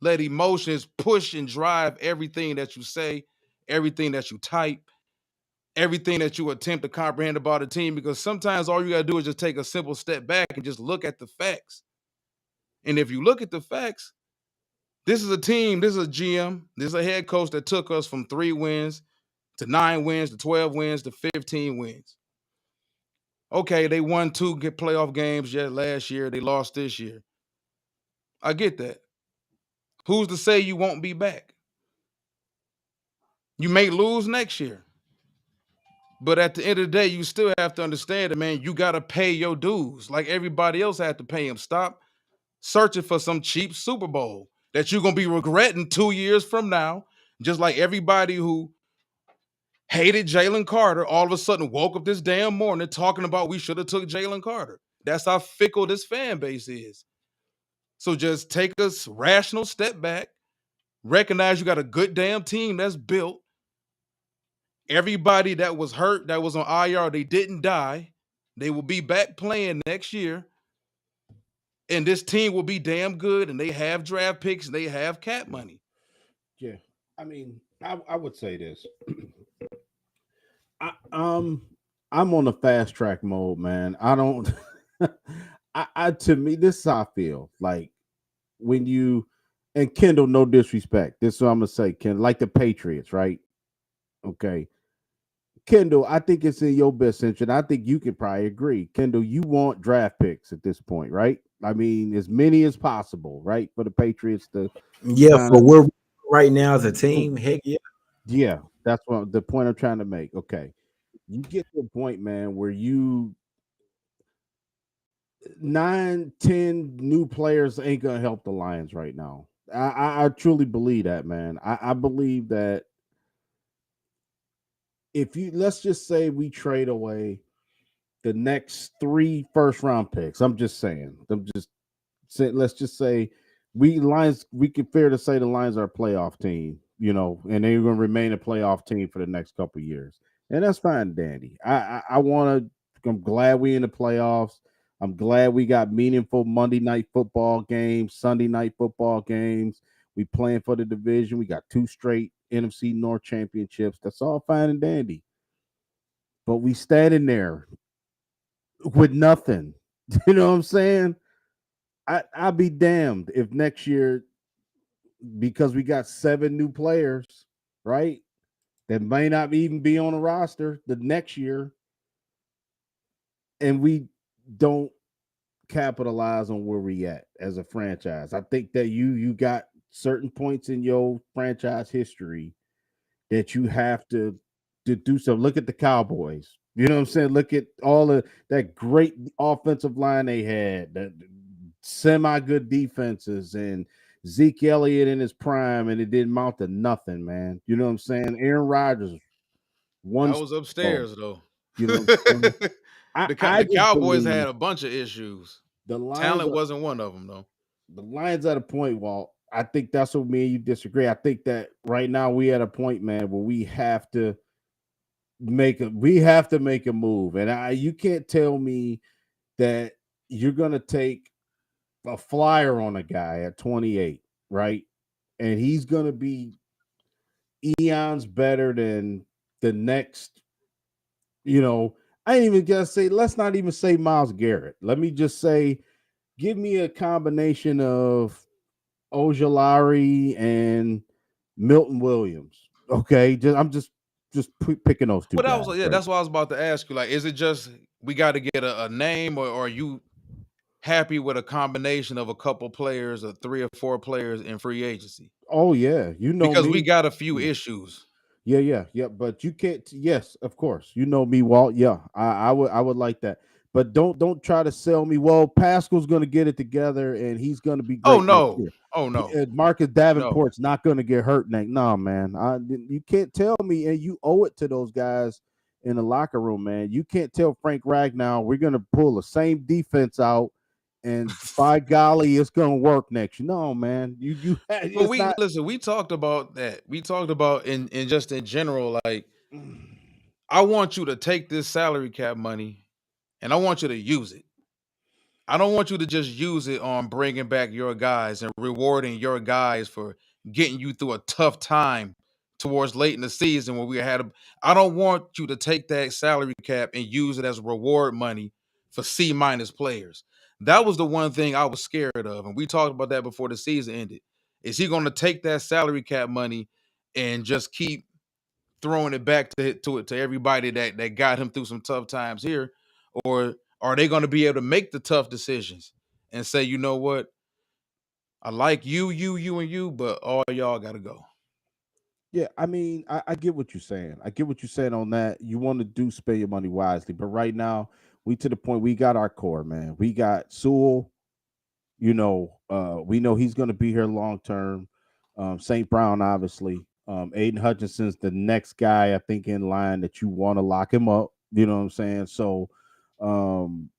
let emotions push and drive everything that you say, everything that you type, everything that you attempt to comprehend about a team. Because sometimes all you gotta do is just take a simple step back and just look at the facts. And if you look at the facts, this is a team, this is a GM, this is a head coach that took us from 3 wins to 9 wins to 12 wins to 15 wins. Okay, they won 2 playoff games last year. They lost this year. I get that. Who's to say you won't be back? You may lose next year. But at the end of the day, you still have to understand that, man, you got to pay your dues like everybody else had to pay them. Stop searching for some cheap Super Bowl that you're going to be regretting 2 years from now, just like everybody who hated Jalen Carter all of a sudden woke up this damn morning talking about we should have took Jalen Carter. That's how fickle this fan base is. So just take a rational step back, recognize you got a good damn team that's built. Everybody that was hurt, that was on IR, they didn't die. They will be back playing next year. And this team will be damn good, and they have draft picks, and they have cap money. Yeah. I mean, I would say this. I'm on the fast track mode, man. I don't. I to me, this is how I feel. Like, when you and Kendall, no disrespect. This is what I'm gonna say, Kendall, like the Patriots, right? Okay. Kendall, I think it's in your best interest. I think you can probably agree. Kendall, you want draft picks at this point, right? I mean, as many as possible, right? For the Patriots to Yeah, kind for of, where right now as a team, heck yeah. yeah, that's what the point I'm trying to make. Okay. You get to a point, man, where you 9, 10 new players ain't gonna help the Lions right now. I truly believe that, man. I believe that if you let's just say we trade away the next 3 first round picks. I'm just saying. I'm just saying, let's just say we can fair to say the Lions are a playoff team, and they're gonna remain a playoff team for the next couple of years. And that's fine, Dandy. I wanna I'm glad we in the playoffs. I'm glad we got meaningful Monday night football games, Sunday night football games. We playing for the division. We got 2 straight NFC North championships. That's all fine and dandy. But we standing there with nothing. You know what I'm saying? I'll be damned if next year, because we got 7 new players, right? That may not even be on the roster the next year, and we don't capitalize on where we at as a franchise. I think that you got certain points in your franchise history that you have to do so. Look at the Cowboys. You know what I'm saying? Look at all of that great offensive line they had, that semi good defenses, and Zeke Elliott in his prime, and it didn't mount to nothing, man. You know what I'm saying? Aaron Rodgers one That Super was Bowl. upstairs though. You know what I'm saying? I The just Cowboys believe had a bunch of issues. the Lions Talent are wasn't one of them though. the Lions at a point, Walt. I think that's what me and you disagree. I think that right now we at a point, man, where we have to make a move. And you can't tell me that you're gonna take a flyer on a guy at 28, right? And he's gonna be eons better than the next, you know, I ain't even gonna say, let's not even say Miles Garrett. Let me just say, give me a combination of Ojolari and Milton Williams. Okay, I'm just picking those two Well, that guys, was yeah. right? That's what I was about to ask you. Like, is it just we got to get a name, or are you happy with a combination of a couple players, or 3 or 4 players in free agency? Oh yeah, you know Because we me. got a few issues. Yeah, yeah, yeah. But you can't. Yes, of course. You know me, Walt. Yeah, I would like that. But don't try to sell me. Well, Pascal's going to get it together, and he's going to be Oh great next no, year. oh no, Marcus no. Davenport's not going to get hurt next. No, man. You can't tell me, and you owe it to those guys in the locker room, man. You can't tell Frank Ragnow we're going to pull the same defense out, and by golly, it's going to work next year. No, man. Well, It's we not. listen. We talked about that. We talked about in just in general. Like, I want you to take this salary cap money, and I want you to use it. I don't want you to just use it on bringing back your guys and rewarding your guys for getting you through a tough time towards late in the season when we had a. I don't want you to take that salary cap and use it as reward money for C- players. That was the one thing I was scared of, and we talked about that before the season ended. Is he going to take that salary cap money and just keep throwing it back to everybody that got him through some tough times here, or are they going to be able to make the tough decisions and say, you know what, I like you, and you, but all y'all got to go. Yeah, I mean, I get what you're saying. I get what you're saying on that. You want to do spend your money wisely, but right now we to the point we got our core, man. We got Sewell. We know he's going to be here long term. St. Brown, obviously. Aiden Hutchinson's the next guy I think in line that you want to lock him up. You know what I'm saying? So, um,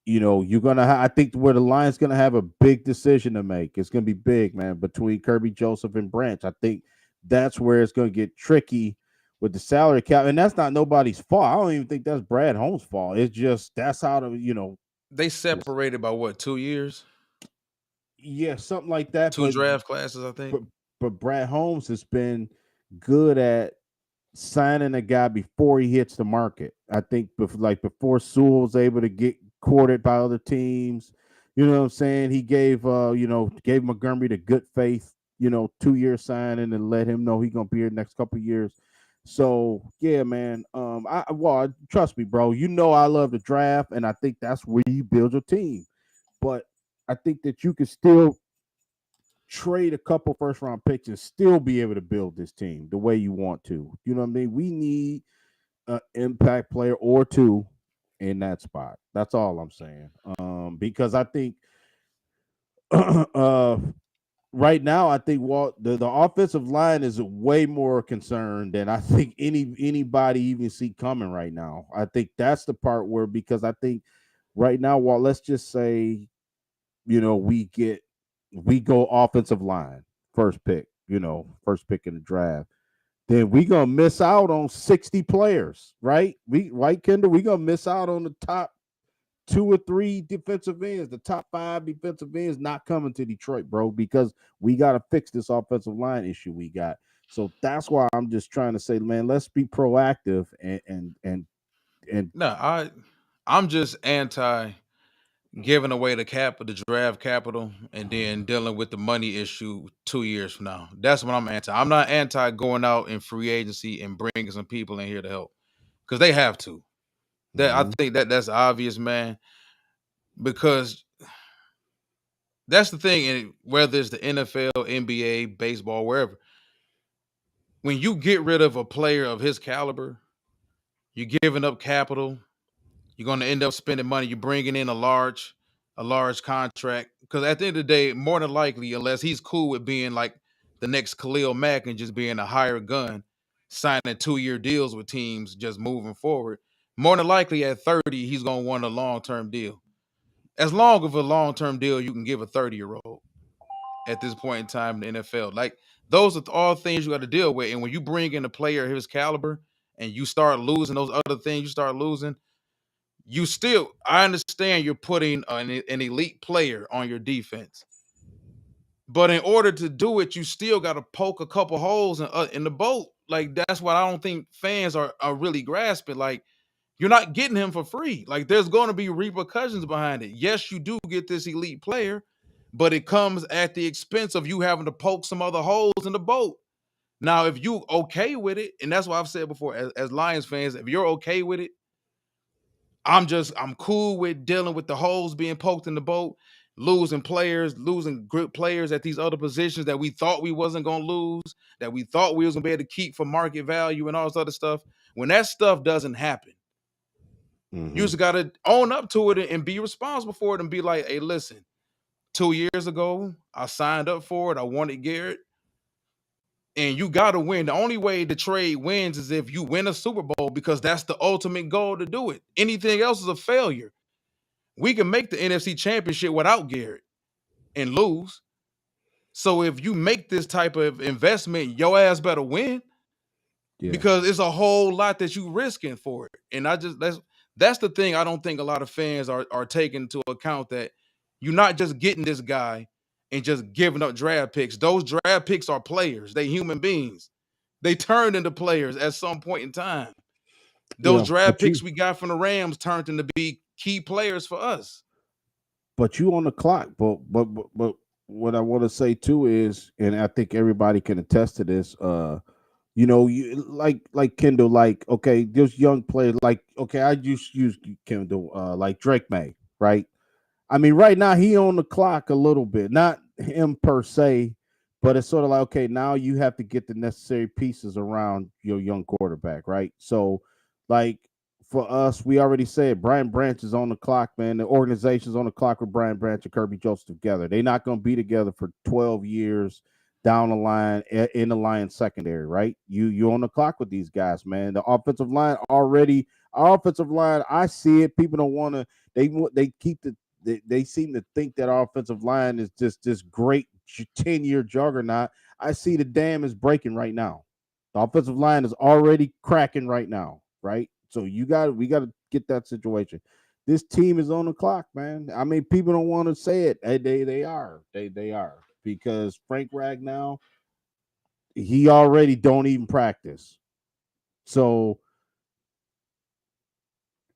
you're gonna. I think where the Lions gonna have a big decision to make. It's gonna be big, man, between Kirby Joseph and Branch. I think that's where it's gonna get tricky with the salary cap, and that's not nobody's fault. I don't even think that's Brad Holmes' fault. It's just that's how They separated by what, 2 years, yeah, something like that. two But draft classes, I think. but but Brad Holmes has been good at signing a guy before he hits the market. I think before Sewell was able to get courted by other teams, You know what I'm saying? He gave gave Montgomery the good faith, 2-year signing and let him know he gonna be here next couple years. So yeah, man. Trust me, bro. You know I love the draft, and I think that's where you build your team. But I think that you can still trade a couple first round picks and still be able to build this team the way you want to. You know what I mean? We need an impact player or two in that spot. That's all I'm saying. Because I think uh right now, I think the offensive line is way more concerned than I think anybody even see coming right now. I think that's the part where, because I think right now, Walt, let's just say, we go offensive line first pick in the draft, then we gonna miss out on 60 players, right? Kendall, we gonna miss out on the top 2 or 3 defensive ends, the top 5 defensive ends not coming to Detroit, bro, because we got to fix this offensive line issue we got. So that's why I'm just trying to say, man, let's be proactive and No, I'm just anti giving away the draft capital, and then dealing with the money issue 2 years from now. That's what I'm anti. I'm not anti going out in free agency and bringing some people in here to help, because they have to. That I Mhm. think that's obvious, man. Because that's the thing, and whether it's the NFL, NBA, baseball, wherever, when you get rid of a player of his caliber, you're giving up capital. You're going to end up spending money. You're bringing in a large contract, because at the end of the day, more than likely, unless he's cool with being like the next Khalil Mack and just being a higher gun, signing 2-year deals with teams, just moving forward, more than likely at 30, he's going to want a long-term deal. As long of a long-term deal you can give a 30-year-old at this point in time in the NFL. Like, those are all things you got to deal with. And when you bring in a player of his caliber and you start losing those other things, you start losing, I understand you're putting an elite player on your defense. But in order to do it, you still got to poke a couple holes in the boat. Like, that's what I don't think fans are really grasping. Like, you're not getting him for free. Like, there's going to be repercussions behind it. Yes, you do get this elite player, but it comes at the expense of you having to poke some other holes in the boat. Now, if you okay with it, and that's what I've said before, as Lions fans, if you're okay with it, I'm cool with dealing with the holes being poked in the boat, losing players, losing good players at these other positions that we thought we wasn't gonna lose, that we thought we was gonna be able to keep for market value and all this other stuff. When that stuff doesn't happen, you Mhm. just gotta own up to it and be responsible for it and be like, hey, listen, 2 years ago, I signed up for it. I wanted Garrett. And you gotta win. The only way the trade wins is if you win a Super Bowl, because that's the ultimate goal to do it. Anything else is a failure. We can make the NFC Championship without Garrett and lose. So if you make this type of investment, your ass better win, Yeah. because it's a whole lot that you risking for it. And that's the thing I don't think a lot of fans are taking into account, that you're not just getting this guy and just giving up draft picks. Those draft picks are players. They human beings. They turned into players at some point in time. Those Yeah, draft picks we got from the Rams turned into be key players for us. but you on the clock. But what I want to say too is, and I think everybody can attest to this. You like Kendall, like, okay, there's young players, like, okay, I just use Kendall, like Drake May, right? I mean, right now he on the clock a little bit, not him per se, but it's sort of like, okay, now you have to get the necessary pieces around your young quarterback, right? So, like, for us, we already said Brian Branch is on the clock, man. The organization's on the clock with Brian Branch and Kirby Joseph together. They're not going to be together for 12 years down the line in the Lions secondary, right? You on the clock with these guys, man. The offensive line already, our offensive line, I see it. People don't want to. They keep they seem to think that our offensive line is just this great 10-year juggernaut. I see the dam is breaking right now. The offensive line is already cracking right now, right? So we got to get that situation. This team is on the clock, man. I mean, people don't want to say it. They are. They are, because Frank Ragnow, he already don't even practice. So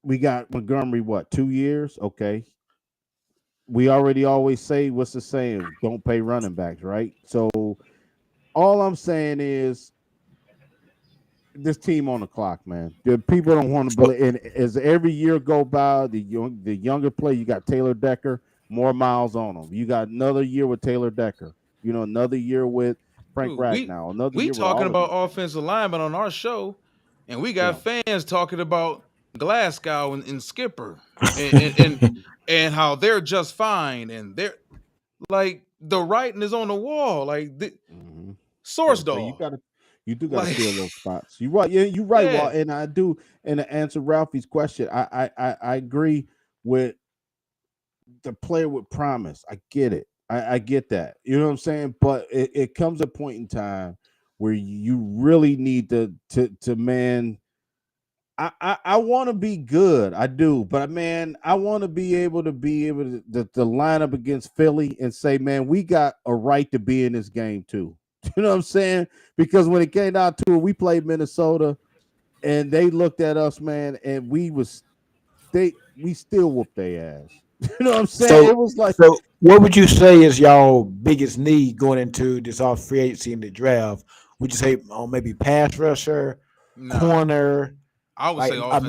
we got Montgomery, what, 2 years? Okay. we already always say what's the saying? Don't pay running backs, right? So all I'm saying is this team on the clock, man. The people don't want to So, believe. And as every year go by, the younger play, you got Taylor Decker, more miles on him. You got another year with Taylor Decker. You know, another year with Frank Dude, Ragnow, another we year with talking all of about these guys. offensive linemen on our show, and we got Yeah. fans talking about Glasgow and Skipper and how they're just fine, and they're like the writing is on the wall, like the Hmm. source So you dog. gotta, you do gotta Like, fill those spots. You right, yeah, you right. Well, yeah, and I do. And to answer Ralphie's question, I agree with the player with promise. I get it. I get that. You know what I'm saying? But it comes a point in time where you really need to man. I want to be good. I do, but man, I want to be able to line up against Philly and say, man, we got a right to be in this game too. You know what I'm saying? Because when it came down to it, we played Minnesota and they looked at us, man, and we still whooped their ass. You know what I'm saying? so, It was like, so, what would you say is y'all biggest need going into this off free agency in the draft? Would you say maybe pass rusher, nah, corner, I would like say offensive line.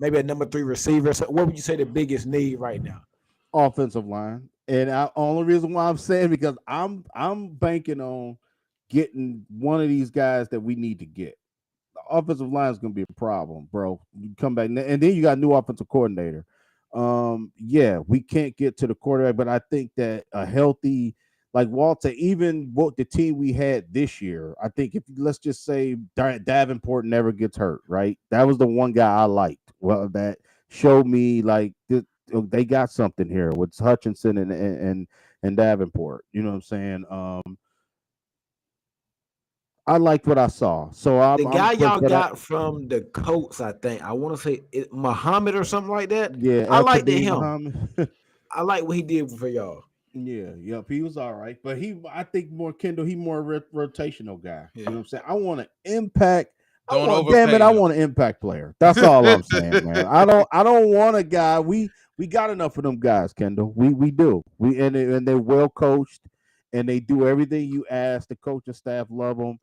maybe a number three receiver? So what would you say the biggest need right now? offensive line. And only reason why I'm saying because I'm banking on getting one of these guys that we need to get. The offensive line is going to be a problem, bro. You come back and then you got a new offensive coordinator. Yeah, we can't get to the quarterback, but I think that a healthy like Walter, even what the team we had this year, I think if let's just say Davenport never gets hurt, right? That was the one guy I liked. Well, that showed me like they got something here with Hutchinson and Davenport. You know what I'm saying? I liked what I saw, so The I'm guy y'all but got from the Colts, I think I want to say Muhammad or something like that. yeah, I El liked Khabib him. Muhammad. I like what he did for y'all. Yeah, yep, he was all right, but I think more Kendall, he more rotational guy. You Yeah, know what I'm saying? I want to impact. don't Damn it, overpay I him. want an impact player. That's all I'm saying, man. I don't want a guy. We got enough of them guys, Kendall. We do. And they're well coached, and they do everything you ask. The coaching staff love them,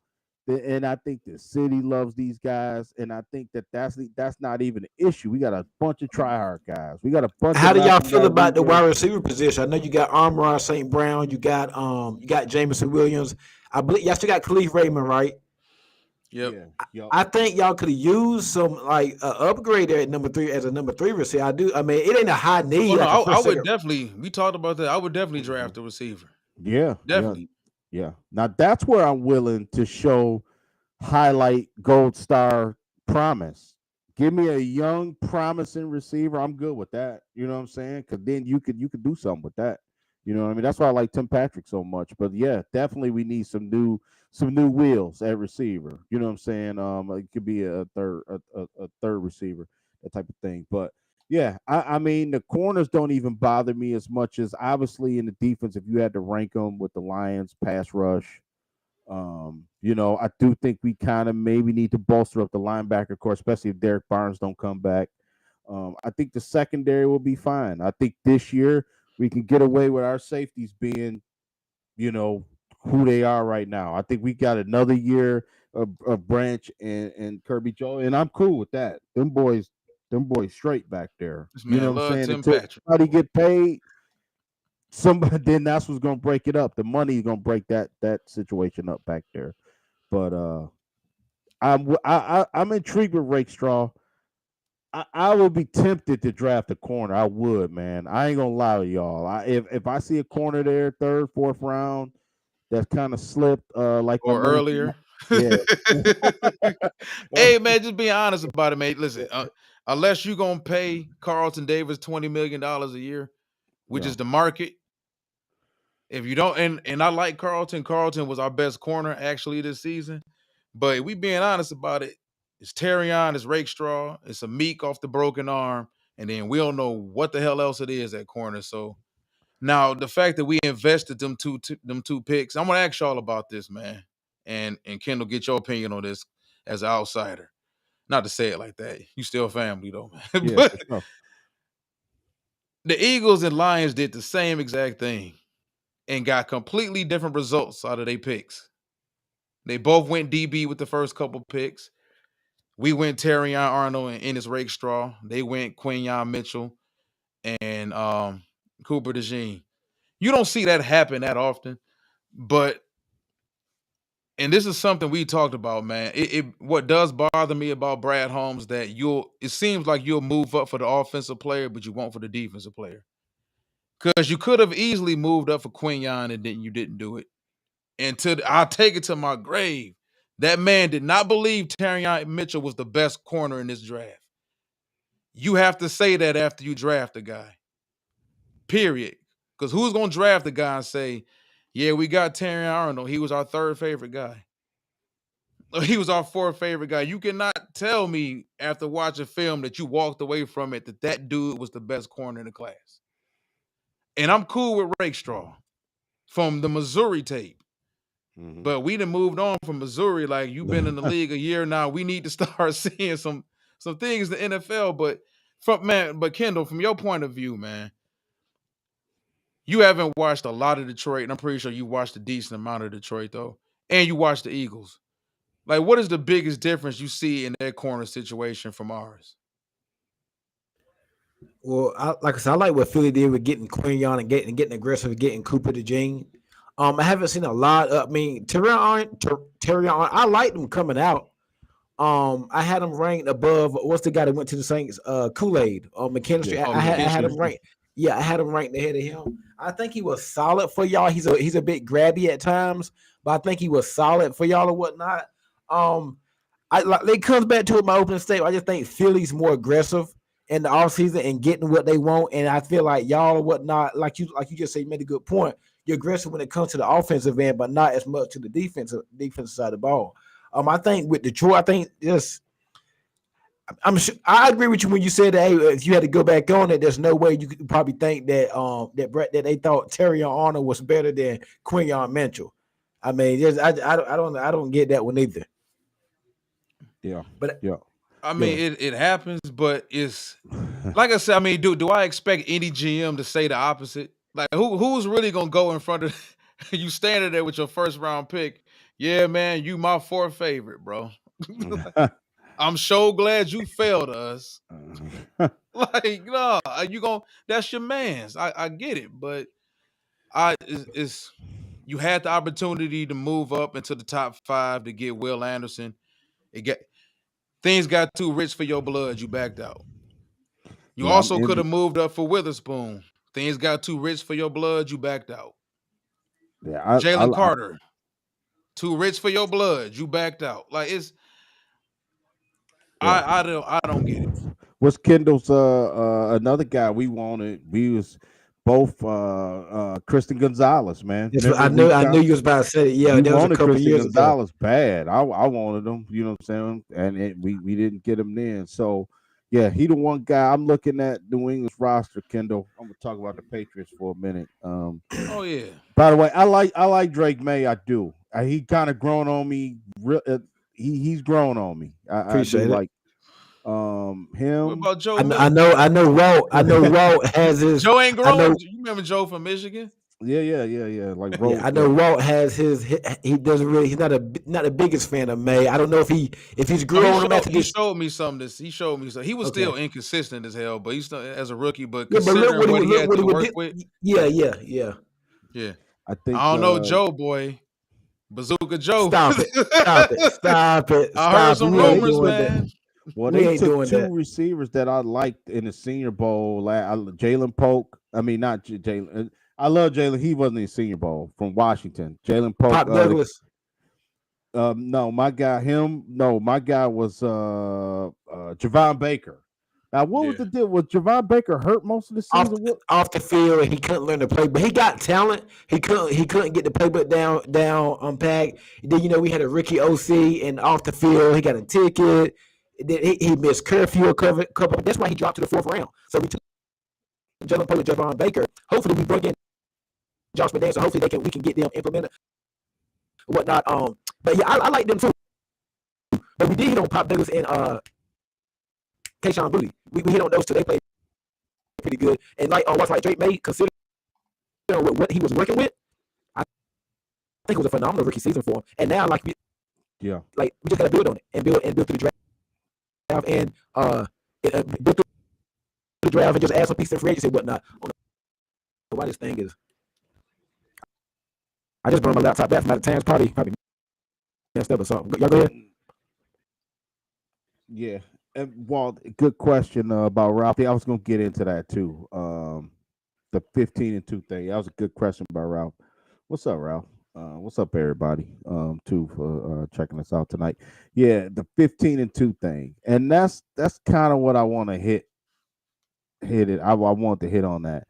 and I think the city loves these guys. And I think that's not even an issue. We got a bunch of try hard guys. We got a bunch of How do y'all knocking feel guys about we the were. wide receiver position? I know you got Armor St. Brown, you got Jameson Williams. I believe y'all still got Khalif Raymond, right? Yep. Yeah, yep. I think y'all could have used some like upgrade there at number three as a number three receiver. I do. I mean, it ain't a high Oh need no, like a I first, would second. definitely. We talked about that. I would definitely Mhm. draft a receiver. Yeah, yeah, Definitely. yeah. Now that's where I'm willing to show highlight gold star promise. Give me a young promising receiver. I'm good with that. You know what I'm saying? Because then you could do something with that. You know what I mean? That's why I like Tim Patrick so much. But yeah, definitely we need some new wheels at receiver. You know what I'm saying? It could be a third receiver, that type of thing. But yeah, I mean the corners don't even bother me as much as obviously in the defense. If you had to rank them with the Lions pass rush, I do think we kind of maybe need to bolster up the linebacker core, especially if Derek Barnes don't come back. I think the secondary will be fine. I think this year we can get away with our safeties being, you know, who they are right now. I think we got another year of Branch and Kirby Joe, and I'm cool with that. Them boys straight back there. This You know man what I'm love saying? Tim Until Patrick. somebody get paid, somebody then that's what's gonna break it up. The money is gonna break that situation up back there. But I'm intrigued with Rakestraw. I would be tempted to draft a corner. I would, man. I ain't gonna lie to y'all. If I see a corner there, third, fourth round, that's kind of slipped, like my Or man. earlier. Yeah. Hey man, just being honest about it, mate. Listen, unless you gonna pay Carlton Davis $20 million a year, which Yeah. is the market. If you don't, and I like Carlton. Carlton was our best corner actually this season. But we being honest about it, it's Terrion, it's Rakestraw, it's a Meek off the broken arm, and then we don't know what the hell else it is at corner. So now the fact that we invested them two picks, I'm gonna ask y'all about this, man. And Kendall, get your opinion on this as an outsider. Not to say it like that. You still family though, man. Yeah, but for sure. The Eagles and Lions did the same exact thing and got completely different results out of their picks. They both went DB with the first couple picks. We went Terrion Arnold and Ennis Rakestraw. They went Quinyon Mitchell and Cooper DeJean. You don't see that happen that often, but and this is something we talked about, man. What does bother me about Brad Holmes that it seems like you'll move up for the offensive player, but you won't for the defensive player. Because you could have easily moved up for Quinyon and then you didn't do it. And I'll take it to my grave. That man did not believe Terrion Mitchell was the best corner in this draft. You have to say that after you draft a guy. Period. Because who's going to draft a guy and say, yeah, we got Terrion Arnold. He was our third favorite guy. He was our fourth favorite guy. You cannot tell me after watching film that you walked away from it that dude was the best corner in the class. And I'm cool with Rakestraw from the Missouri tape. Mm-hmm. But we done moved on from Missouri. Like, you've been in the league a year now. We need to start seeing some things in the NFL. But Kendall, from your point of view, man, you haven't watched a lot of Detroit, and I'm pretty sure you watched a decent amount of Detroit, though. And you watched the Eagles. Like, what is the biggest difference you see in their corner situation from ours? Well, like I said, I like what Philly did with getting Quinyon and getting aggressive, getting Cooper DeJean. I haven't seen a lot of. I mean, Terrion, I liked him coming out. I had him ranked above. What's the guy that went to the Saints? Kool-Aid McKinstry. Yeah. I had him ranked. Yeah, I had him ranked ahead of him. I think he was solid for y'all. He's a bit grabby at times, but I think he was solid for y'all or whatnot. It comes back to my opening statement. I just think Philly's more aggressive in the offseason and getting what they want. And I feel like y'all or whatnot, like you just said, you made a good point. You're aggressive when it comes to the offensive end, but not as much to the defensive side of the ball. I think with Detroit, I think I agree with you when you said that, hey, if you had to go back on it, there's no way you could probably think that that they thought Terrion Arnold was better than Quinyon Mitchell. I mean, I don't get that one either. Yeah, but yeah. I mean, it happens, but it's like I said. I mean, do I expect any GM to say the opposite? Like, who's really gonna go in front of you standing there with your first round pick? Yeah, man, you my fourth favorite, bro. I'm so glad you failed us. Like, no, that's your man's. I get it, but you had the opportunity to move up into the top 5 to get Will Anderson. Things got too rich for your blood. You backed out. You also could have moved up for Witherspoon. Things got too rich for your blood. You backed out. Yeah, Jalen Carter, too rich for your blood. You backed out. Like, it's. Yeah. I don't get it. What's Kendall's another guy we wanted? We was both Christian Gonzalez, man. I knew you was about to say it. Yeah, that was a couple Christian years Gonzalez ago. bad. I wanted him, you know what I'm saying? And we didn't get him then. So yeah, he the one guy I'm looking at New England's roster, Kendall. I'm gonna talk about the Patriots for a minute. Oh yeah. By the way, I like Drake May. I do. He kind of grown on me. He's grown on me. Appreciate I do it. like him. What about Joe? I know. Walt has his. Joe ain't grown. You remember Joe from Michigan? Yeah. Like I know Walt has his. He doesn't really. He's not the biggest fan of May. I don't know if he's grown on him after this. He showed me something. He showed me something. He was still inconsistent as hell, but he's still as a rookie. But considering what he had to work with, yeah. I think I don't know, Joe boy. Bazooka Joe. Stop it. I heard some rumors, man. Well, they took 2 receivers that I liked in the Senior Bowl. Jalen Polk. I mean, not Jalen. I love Jalen. He wasn't in the Senior Bowl from Washington. Jalen Polk. Pop Douglas. No, my guy. My guy was Javon Baker. Now, what was the deal? Was Javon Baker hurt most of the season? Off the field, and he couldn't learn to play. But he got talent. He couldn't get the playbook down unpacked. Then we had a Ricky OC, and off the field, he got a ticket. He missed curfew a couple. That's why he dropped to the 4th round. So we took Jalen Polk and Javon Baker. Hopefully, we bring in Josh McDaniels. So hopefully, we can get them implemented, whatnot. But yeah, I like them too. But we did hit on Pop Douglas and Kayshawn Booty. We hit on those 2. They played pretty good. And like on what's like Drake made, considering what he was working with, I think it was a phenomenal rookie season for him. And now like we just gotta build on it and build through the draft and build through the draft and just add some pieces in free agency and whatnot. I don't know why this thing is. I just burned my laptop back from out of town. Probably messed up or something. Y'all go ahead. Yeah. And Walt, good question about Ralphie. I was gonna get into that too. The 15-2 thing. That was a good question by Ralph. What's up, Ralph? What's up, everybody? Too for checking us out tonight. Yeah, the 15-2 thing, and that's kind of what I want to hit it. I want to hit on that.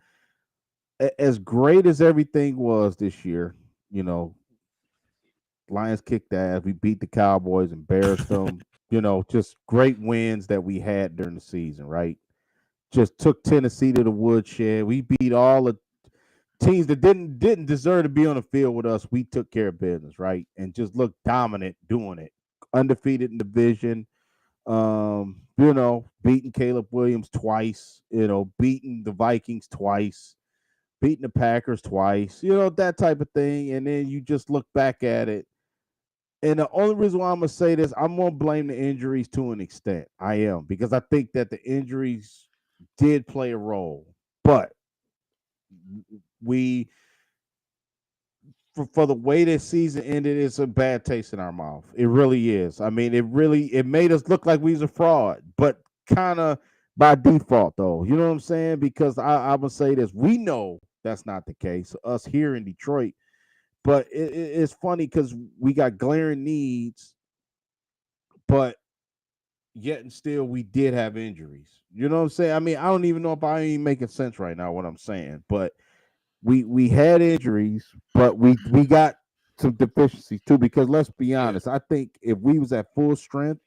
As great as everything was this year, you know, Lions kicked ass. We beat the Cowboys, embarrassed them. You know, just great wins that we had during the season, right? Just took Tennessee to the woodshed. We beat all the teams that didn't deserve to be on the field with us. We took care of business, right? And just looked dominant doing it. Undefeated in the division. You know, beating Caleb Williams twice, you know, beating the Vikings twice, beating the Packers twice, you know, that type of thing. And then you just look back at it. And the only reason why I'm gonna say this, I'm gonna blame the injuries to an extent. I am, because I think that the injuries did play a role. But we for the way this season ended, it's a bad taste in our mouth. It really is. I mean, it made us look like we was a fraud, but kind of by default, though. You know what I'm saying? Because I would say this: we know that's not the case. Us here in Detroit, but it's funny because we got glaring needs, but yet and still we did have injuries. You know what I'm saying? I mean, I don't even know if I ain't making sense right now what I'm saying, but we had injuries, but we got some deficiencies too. Because let's be Yeah. honest, I think if we was at full strength,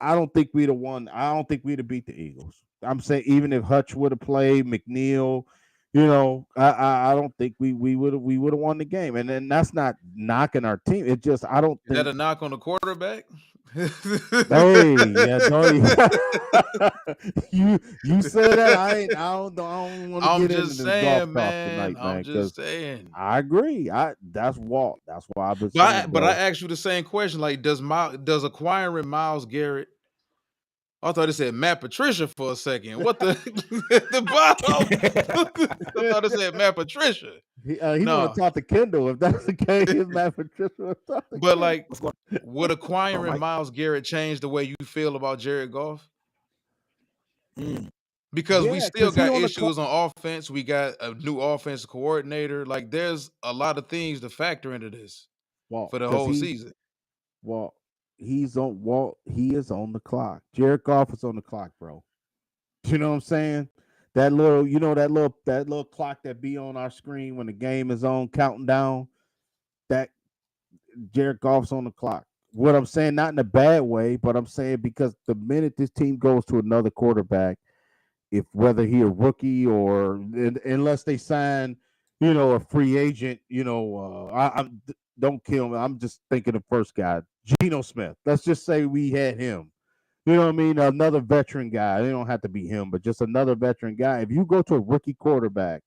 I don't think we'd have won. I don't think we'd have beat the Eagles. I'm saying even if Hutch would have played, McNeil, you know, I don't think we would have won the game. And then that's not knocking our team. It just I don't Is that think. a knock on the quarterback? Hey, yeah, don't you said that. I don't want to I'm get into just this golf saying, talk man. tonight, I'm man, because just saying. I agree. That's Walt. That's why I've been saying, But I bro. asked you the same question. Like, does acquiring Miles Garrett? I thought it said Matt Patricia for a second. What the the bottom? I thought it said Matt Patricia. He want No, to talk to Kendall. If that's the case, Matt Patricia want to talk to but Kendall. like, What's going would on, acquiring Mike? Miles Garrett change the way you feel about Jared Goff? Mm. Because we Yeah, still because he got on the clock. issues on offense. We got a new offensive coordinator. Like, there's a lot of things to factor into this Walt, for the because whole season. Walt, Walt. He is on the clock. Jared Goff is on the clock, bro. You know what I'm saying? That little, that little clock that be on our screen when the game is on, counting down. That Jared Goff's on the clock. What I'm saying, not in a bad way, but I'm saying because the minute this team goes to another quarterback, if whether he a rookie or unless they sign, a free agent, don't kill me. I'm just thinking the first guy, Geno Smith. Let's just say we had him. You know what I mean? Another veteran guy. They don't have to be him, but just another veteran guy. If you go to a rookie quarterback,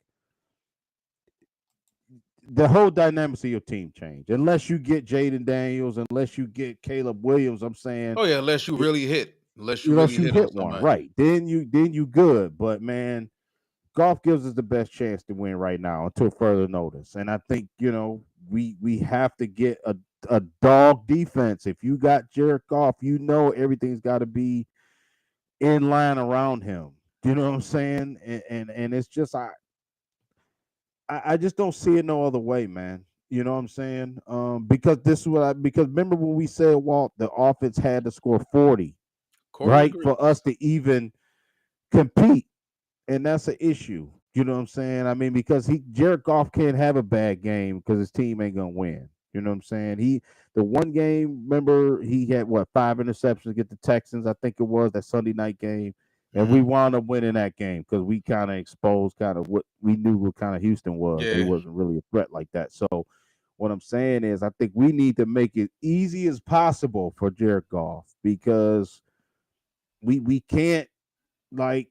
the whole dynamics of your team change. Unless you get Jaden Daniels, unless you get Caleb Williams, I'm saying, Oh yeah, unless you it, really hit, unless you unless really you hit on hit one, somebody. right? Then you good. But man, golf gives us the best chance to win right now until further notice. And I think we have to get a dog defense. If you got Jared Goff, everything's got to be in line around him. You know what I'm saying? And it's just I just don't see it no other way, man. You know what I'm saying? Because this is because remember when we said, Walt, the offense had to score 40, Corey right, agree. for us to even compete, and that's an issue. You know what I'm saying? I mean, because Jared Goff can't have a bad game because his team ain't gonna win. You know what I'm saying? The one game, remember, he had what, 5 interceptions against the Texans, I think it was that Sunday night game. And we Mhm. wound up winning that game because we kind of exposed kind of what we knew what kind of Houston was. They Yeah. wasn't really a threat like that. So what I'm saying is I think we need to make it easy as possible for Jared Goff because we can't, like,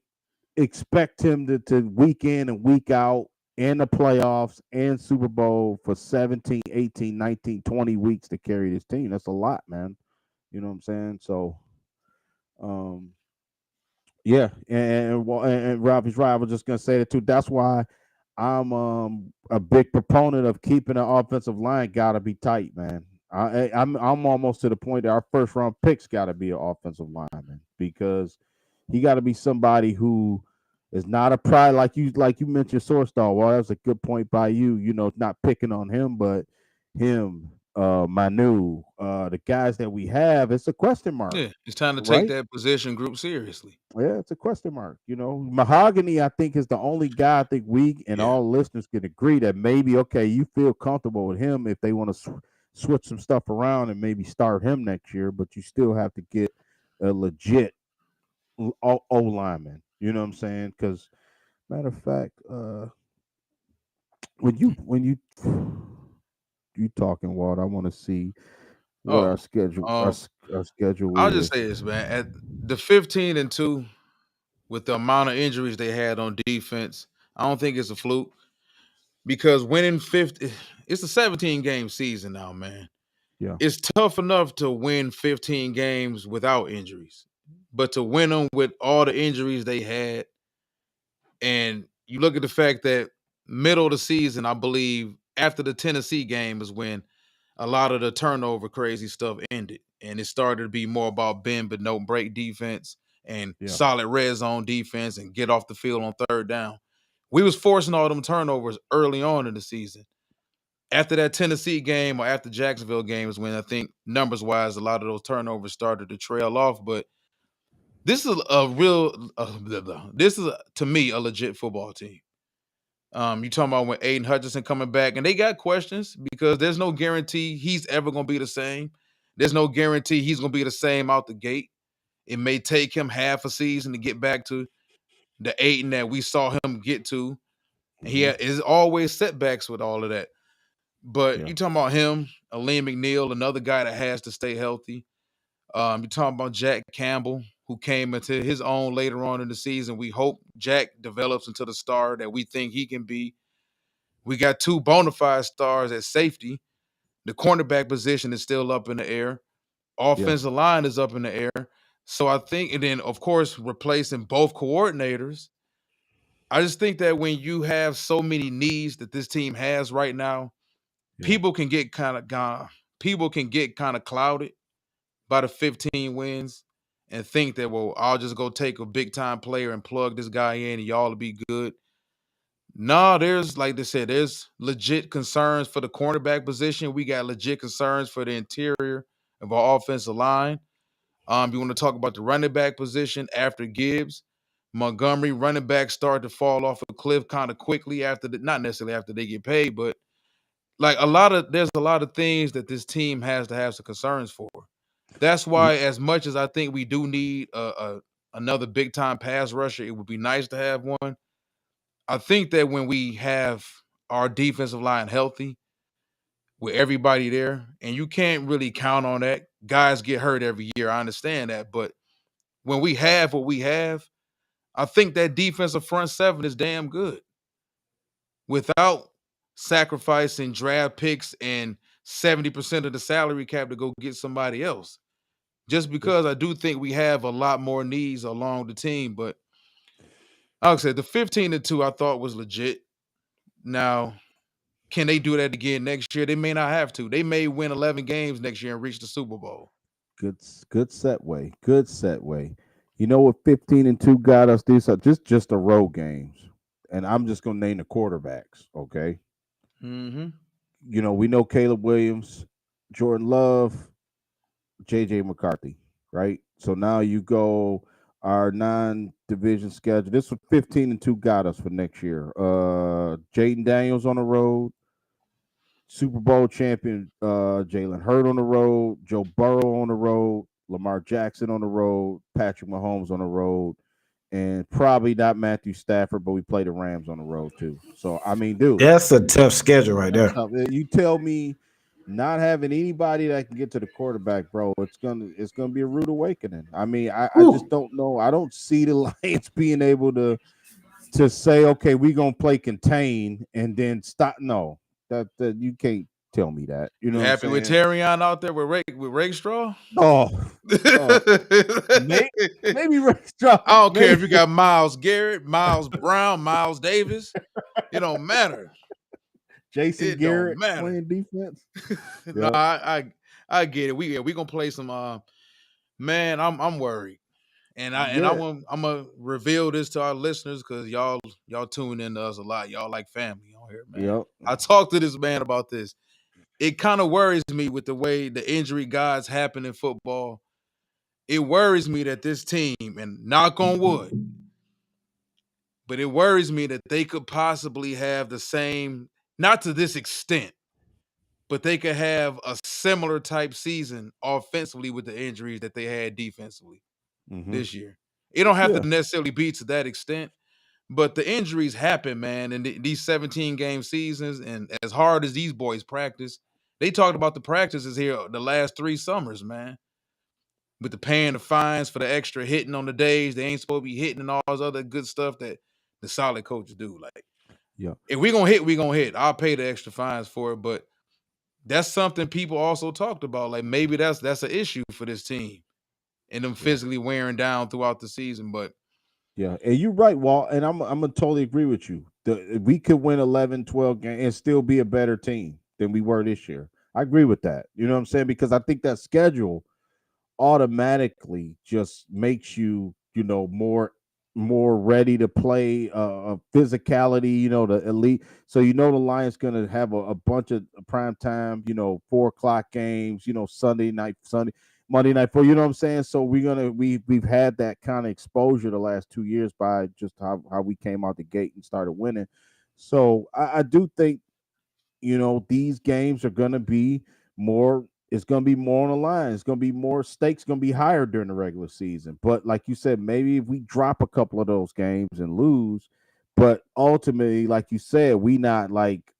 expect him to week in and week out in the playoffs and Super Bowl for 17, 18, 19, 20 weeks to carry this team. That's a lot, man. You know what I'm saying? So, um, yeah, and Robbie's right. I was just gonna say that too. That's why I'm a big proponent of keeping the offensive line. Gotta be tight, man. I'm almost to the point that our first round picks gotta be an offensive lineman because he got to be somebody who is not a pride like you mentioned source dog. Well, that's a good point by you. You know, not picking on him, but him, Manu, the guys that we have. It's a question mark, Yeah, it's time to take right? that position group seriously. Yeah, it's a question mark. You know, Mahogany, I think, is the only guy I think we and Yeah. all listeners can agree that maybe okay, you feel comfortable with him if they want to switch some stuff around and maybe start him next year, but you still have to get a legit O lineman. You know what I'm saying? Because matter of fact, when you you talking, Walt, I want to see what Oh, our schedule our schedule I'll just is. say this, man. At the 15-2, with the amount of injuries they had on defense, I don't think it's a fluke because winning 50, it's a 17 game season now, man. Yeah, It's tough enough to win 15 games without injuries, but to win them with all the injuries they had, and you look at the fact that middle of the season, I believe after the Tennessee game is when a lot of the turnover crazy stuff ended, and it started to be more about bend but no break defense and yeah, solid red zone defense and get off the field on third down. We was forcing all them turnovers early on in the season. After that Tennessee game or after Jacksonville game is when I think numbers wise a lot of those turnovers started to trail off. But this is a real, this is to me a legit football team. You talking about when Aiden Hutchinson coming back, and they got questions because there's no guarantee he's ever going to be the same. There's no guarantee he's going to be the same out the gate. It may take him half a season to get back to the Aiden that we saw him get to. And hmm is always setbacks with all of that. But yeah, you talking about him, Aleem McNeil, another guy that has to stay healthy. You talking about Jack Campbell, who came into his own later on in the season. We hope Jack develops into the star that we think he can be. We got two bona fide stars at safety. The cornerback position is still up in the air. yeah, Offensive line is up in the air. So I think, and then of course, replacing both coordinators. I just think that when you have so many needs that this team has right now, yeah, people can get kind of gone. People can get kind of clouded by the 15 wins and think that, well, I'll just go take a big time player and plug this guy in and y'all will be good. No, there's like they said, there's legit concerns for the cornerback position. We got legit concerns for the interior of our offensive line. You want to talk about the running back position after Gibbs, Montgomery running back started to fall off a cliff kind of quickly after not necessarily after they get paid, but like there's a lot of things that this team has to have some concerns for. That's Ye- why, as much as I think we do need another big time pass rusher, it would be nice to have one. I think that when we have our defensive line healthy with everybody there, and you can't really count on that. Guys get hurt every year. I understand that. But when we have what we have, I think that defensive front seven is damn good without sacrificing draft picks and 70% of the salary cap to go get somebody else. Just good, because I do think we have a lot more needs along the team. But like I said, the 15-2 I thought was legit. Now, can they do that again next year? They may not have to. They may win 11 games next year and reach the Super Bowl. good set way, good set way. You know what? 15-2 got us. These are just the road games, and I'm just gonna name the quarterbacks. Okay, Mm-hmm. you know we know Caleb Williams, Jordan Love, JJ McCarthy, right? So now you go our non-division schedule. This was 15-2 got us for next year. Jaden Daniels on the road, Super Bowl champion Jalen Hurd on the road, Joe Burrow on the road, Lamar Jackson on the road, Patrick Mahomes on the road, and probably not Matthew Stafford, but we play the Rams on the road too. So I mean, dude, That's a tough schedule right that's there. tough. You tell me not having anybody that can get to the quarterback, bro, it's gonna be a rude awakening. I mean, I just Whew. don't know. I don't see the Lions being able to say, okay, we're gonna play contain and then stop. No, that you can't tell me that. You You know what I'm happy with saying? Terrion out there with Ray Straw? Oh, uh, maybe Rick Strong, I don't care maybe if you got Miles Garrett, Miles Brown, Miles Davis. It don't matter. Jason It don't Garrett matter. playing defense. No, Yeah, I get it. We gonna play some. Man, I'm worried, and yeah, I'm gonna reveal this to our listeners because y'all tune in to us a lot. Y'all like family on here, man. yep, I talked to this man about this. It kind of worries me with the way the injury gods happen in football. It worries me that this team, and knock on wood, but it worries me that they could possibly have the same, not to this extent, but they could have a similar type season offensively with the injuries that they had defensively hmm this year. It don't have yeah, to necessarily be to that extent, but the injuries happen, man, in these 17 game seasons. And as hard as these boys practice, they talked about the practices here the last 3 summers, man, with the paying the fines for the extra hitting on the days they ain't supposed to be hitting and all this other good stuff that the solid coaches do. Like, yeah, if we gonna hit, we gonna hit. I'll pay the extra fines for it, but that's something people also talked about. Like maybe that's an issue for this team and them yeah. physically wearing down throughout the season. But Yeah, and you're right, Walt, and I'm gonna totally agree with you. We could win 11, 12 games and still be a better team than we were this year. I agree with that. You know what I'm saying? Because I think that schedule automatically just makes you, more ready to play physicality, the elite. So the Lions gonna have a bunch of prime time, 4 o'clock games, Sunday, Monday night for, you know what I'm saying? So we've had that kind of exposure the last 2 years by just how we came out the gate and started winning. So I do think these games are going to be more. It's going to be more on the line. It's going to be more stakes. Going to be higher during the regular season. But like you said, maybe if we drop a couple of those games and lose, but ultimately, like you said, we not like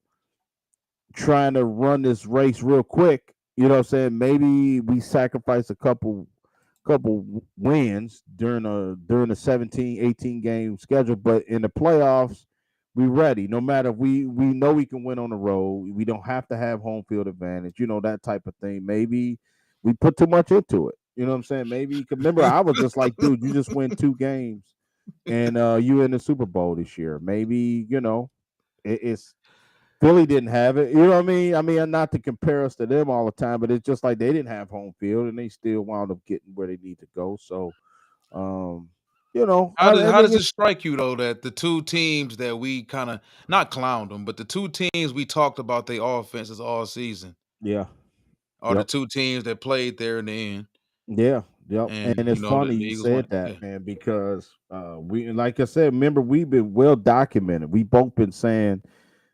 trying to run this race real quick. You know what I'm saying? Maybe we sacrifice a couple wins during a 17, 18 game schedule, but in the playoffs, we ready. No matter, we know we can win on the road. We don't have to have home field advantage, that type of thing. Maybe we put too much into it. You know what I'm saying? Maybe, 'cause remember, I was just like, dude, you just win 2 games and you in the Super Bowl this year. Maybe, it's Philly didn't have it. You know what I mean? I mean, not to compare us to them all the time, but it's just like they didn't have home field and they still wound up getting where they need to go. So, um, I how think does it it's strike you though that the two teams that we kind of not clowned them, but the two teams we talked about their offenses all season yeah, are the yep, two teams that played there in the end, yeah, yep. and And it's funny the you Eagles won. said that, Yeah. man, because we, like I said, remember we've been well documented. We both been saying,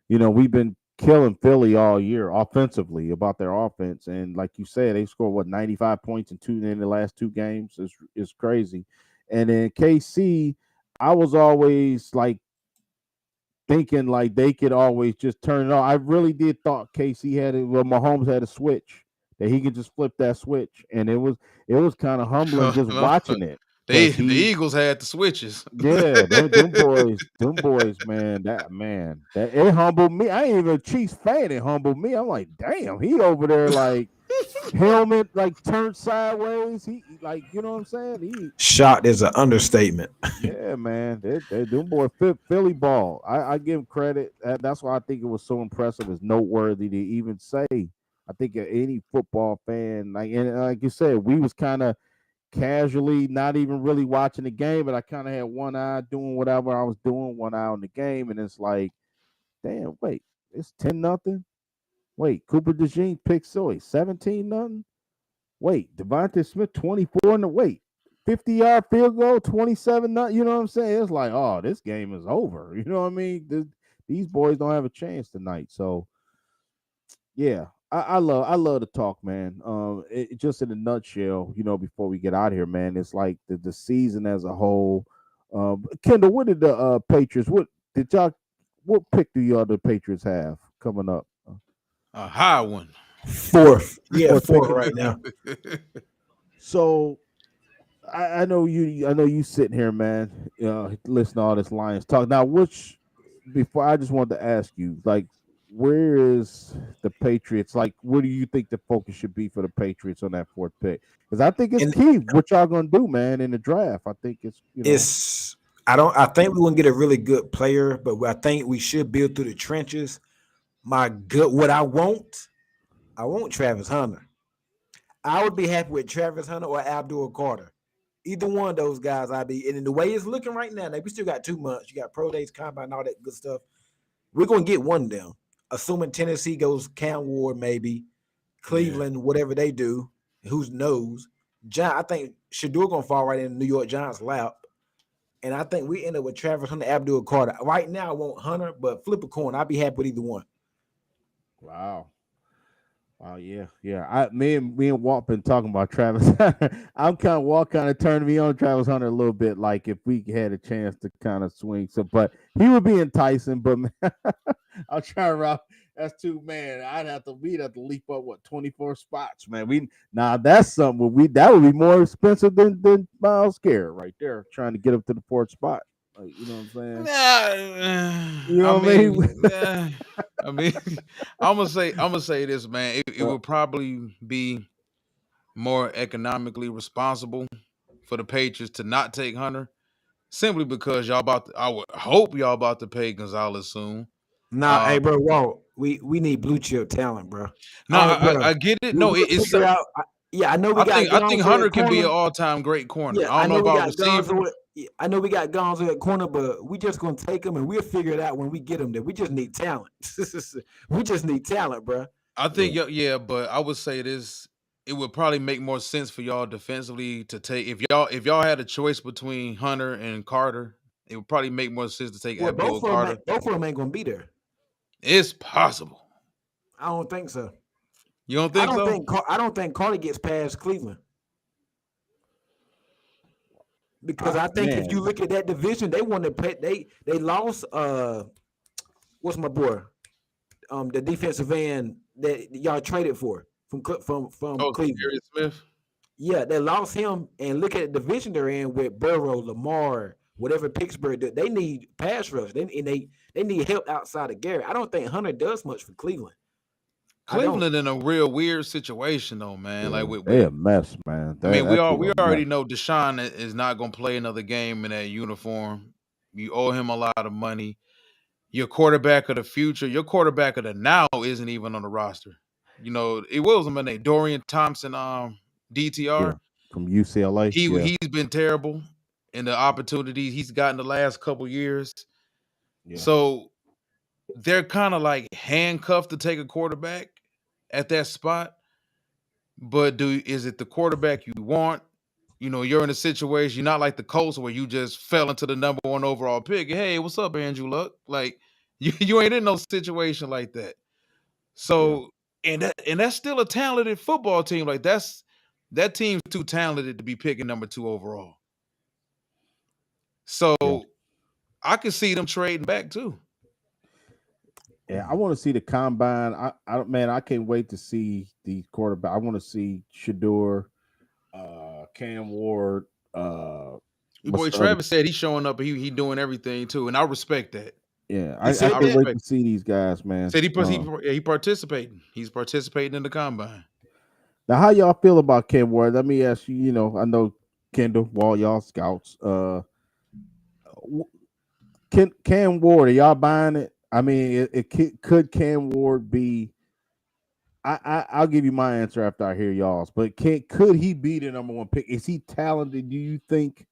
we've been killing Philly all year offensively about their offense, and like you said, they scored what 95 points in the last 2 games. It's crazy. And then KC, I was always like thinking like they could always just turn it on. I really did thought KC had it. Well, Mahomes had a switch that he could just flip that switch, and it was kind of humbling just No, watching it they because the he. Eagles had the switches. Yeah, them boys, man, that it humbled me. I ain't even a Chiefs fan. It humbled me. I'm like, damn, he over there like helmet like turned sideways. Like, you know what I'm saying? Shocked is an understatement. Yeah, man, they them boy Philly ball. I give him credit. That's why I think it was so impressive. It's noteworthy to even say. I think any football fan, like you said, we was kind of casually, not even really watching the game, but I kind of had one eye doing whatever I was doing, one eye on the game, and it's like, damn, wait, it's 10-0. Wait, Cooper DeJean pick Soy 17-0. Wait, Devontae Smith 24 in the wait. 50-yard field goal, 27-0. You know what I'm saying? It's like, oh, this game is over. You know what I mean? These boys don't have a chance tonight. So yeah, I love to talk, man. Just in a nutshell, before we get out of here, man, it's like the season as a whole. Kendall, what did the Patriots? What pick do you other Patriots have coming up? A high one. Fourth. Yeah, Fourth fourth pick. right now. So I know you. I know you sitting here, man. Listen to all this Lions talk. Now, which before I just wanted to ask you, like, where is the Patriots? Like, what do you think the focus should be for the Patriots on that fourth pick? Because I think it's And key. What y'all gonna do, man, in the draft? I think it's it's I think we're gonna get a really good player, but I think we should build through the trenches. What I want Travis Hunter. I would be happy with Travis Hunter or Abdul Carter. Either one of those guys, I'd be. And in the way it's looking right now, we still got 2 months. You got pro days, combine, all that good stuff. We're gonna get one of them. Assuming Tennessee goes Cam Ward, maybe Yeah. Cleveland, whatever they do, who knows? I think Shador gonna fall right in the New York Giants' lap. And I think we end up with Travis Hunter, Abdul Carter. Right now, I want Hunter, but flip a coin. I'd be happy with either one. wow. Oh yeah. Me and Walt been talking about Travis. I'm kind of Walt kind of turned me on Travis Hunter a little bit. Like if we had a chance to kind of swing, so but he would be enticing. But man, I'll try to rock. That's too man. We'd have to leap up 24 spots, man. That's something that would be more expensive than Miles Garrett right there, trying to get up to the fourth spot. Like, you know what I'm saying? You I know what I mean? mean, I mean, I'm gonna say this, man. It Uh, would probably be more economically responsible for the Patriots to not take Hunter, simply because I would hope y'all about to pay Gonzalez soon. Nah, hey, Um, bro, Walt, we need blue chip talent, bro. no, Bro, I get it. No, we'll it's. figure out. Yeah, I know we got I think Gonzo Hunter at can be an corner. all time great corner. Yeah, I I don't know know we about got receiver. Gonzo. I know we got Gonzo at corner, but we just gonna take him and we'll figure it out when we get him there. We just need talent. We just need talent, bro. I yeah. think yeah, but I would say this. It would probably make more sense for y'all defensively to take if y'all had a choice between Hunter and Carter. It would probably make more sense to take Well, Abdul Carter. both of them ain't gonna be there. It's possible. I don't think so. You don't think so? I don't think Carter gets past Cleveland because I think if you Man, look at that division, they want to pay. They lost. What's my boy? The defensive end that y'all traded for from Oh, Cleveland. Darius Smith. Yeah, they lost him, and look at the division they're in with Burrow, Lamar, whatever Pittsburgh. They need pass rush. They need help outside of Garrett. I don't think Hunter does much for Cleveland. I don't. Cleveland in a real weird situation though, man. Like yeah, they with a mess, man. I mean, That team we a already mess. know Deshaun is not going to play another game in that uniform. You owe him a lot of money. Your quarterback of the future, your quarterback of the now isn't even on the roster. You know, it was my name, Dorian Thompson, Yeah, DTR. from UCLA. Yeah, He's been terrible in the opportunities he's gotten the last couple years. yeah, So they're kind of like handcuffed to take a quarterback at that spot. But is it the quarterback you want? You know, you're in a situation, you're not like the Colts where you just fell into the number one overall pick. Hey, what's up, Andrew Luck? Like you ain't in no situation like that. yeah, So and that's still a talented football team. Like that team's too talented to be picking number two overall. So yeah. I can see them trading back too. Yeah, I want to see the combine. Man, I can't wait to see these quarterback. I want to see Shador, Cam Ward, Your what's boy the other? Travis said he's showing up. He doing everything too, and I respect that. Yeah, He I said I can't that. wait to respect. see these guys, man. Said he participating. He's participating in the combine. Now, how y'all feel about Cam Ward? Let me ask you. You know, I know Kendall, Wall, y'all scouts. Can Cam Ward? Are y'all buying it? I mean, could Cam Ward be? I'll give you my answer after I hear y'all's. But could he be the number one pick? Is he talented? Do you think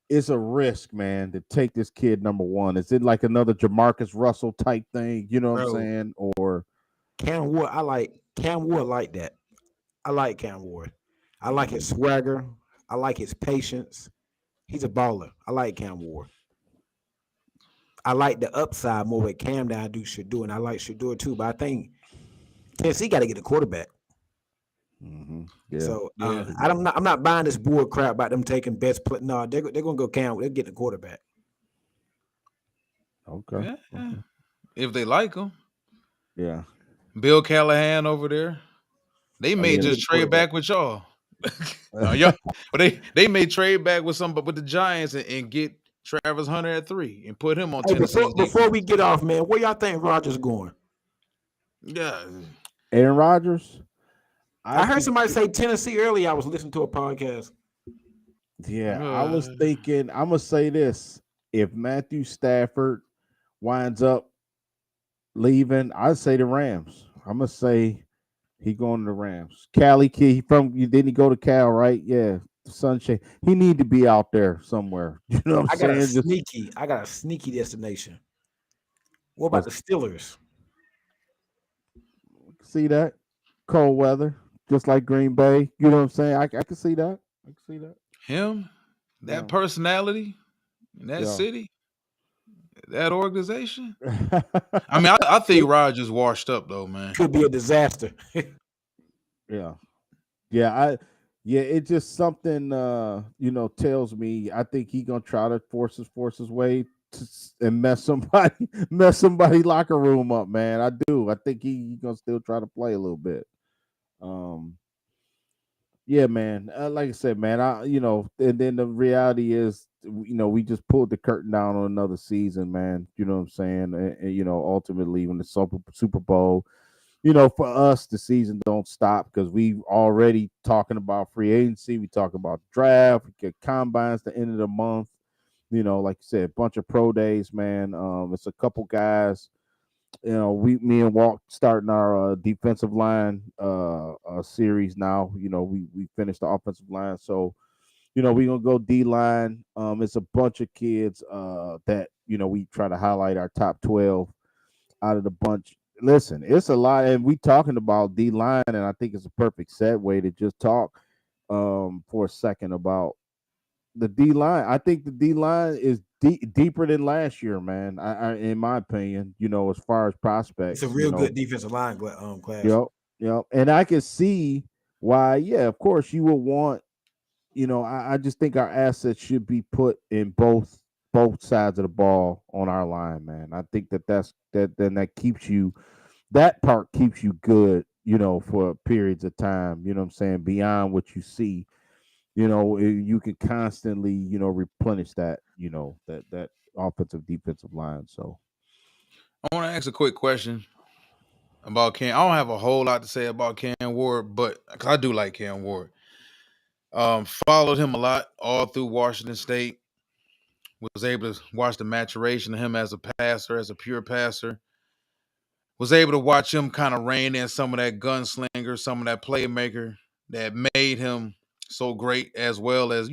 it's a risk, man, to take this kid number one? Is it like another Jamarcus Russell type thing? You know what I'm Bro, saying? Or Cam Ward like that. I like Cam Ward. I like his swagger. I like his patience. He's a baller. I like Cam Ward. I like the upside more with Cam than I do Shador, and I like Shador too. But I think Tennessee got to get a quarterback. yeah, So Yeah. I'm not buying this bull crap about them taking best play. No, they're gonna go Cam. They're getting a quarterback. okay, Yeah. okay. If they like him. Yeah. Bill Callahan over there. They I may mean, just trade back with y'all. Yeah, but they may trade back with with the Giants and get Travis Hunter at 3 and put him on Hey, Tennessee's before we defense. get off, man, where y'all think Rogers going? Yeah, Aaron Rodgers. I I heard think, somebody say Tennessee earlier. I was listening to a podcast. yeah, I was uh, thinking. I'm gonna say this: if Matthew Stafford winds up leaving, I'd say the Rams. I'm gonna say he going to the Rams. Cali kid, he from didn't he go to Cal, right? Yeah, the Sunshine. He need to be out there somewhere. You know what I'm saying? Just I got a sneaky destination. What about let's the Steelers? see that cold weather, just like Green Bay. You know what I'm saying? I can see that. I can see that. him, Yeah, that personality in that yeah. city, that organization. I mean, I think Could, Rodgers washed up though, man. could be a disaster. Yeah. Yeah, yeah, it's just something tells me I think he gonna try to force his way and mess somebody mess somebody locker room up, man. I do. I think he gonna still try to play a little bit. Um yeah, man. Like I said, man, and then the reality is we just pulled the curtain down on another season, man. You know what I'm saying? And ultimately when the Super Bowl, for us, the season don't stop because we already talking about free agency. We talk about draft. We get combines the end of the month. Like you said, a bunch of pro days, man. It's a couple guys. Me and Walt starting our defensive line series now. We finished the offensive line, so we gonna go D line. It's a bunch of kids that we try to highlight our top 12 out of the bunch. Listen, it's a lot, and we talking about D line, and I think it's a perfect segue to just talk for a second about the D line. I think the D line is deeper than last year, man. In my opinion, as far as It's a prospects, real good defensive line class. yep, yep, and I can see why. Yeah, of course, you would want. I just think our assets should be put in both sides of the ball on our line, man. I think that keeps you that part keeps you good, for periods of time, you know what I'm saying, beyond what you see, you can constantly, replenish that, that offensive defensive line. So I want to ask a quick question about Cam. I don't have a whole lot to say about Cam Ward, but cause I do like Cam Ward. Followed him a lot all through Washington State. Was able to watch the maturation of him as a passer, as a pure passer. Was able to watch him kind of rein in some of that gunslinger, some of that playmaker that made him so great, as well as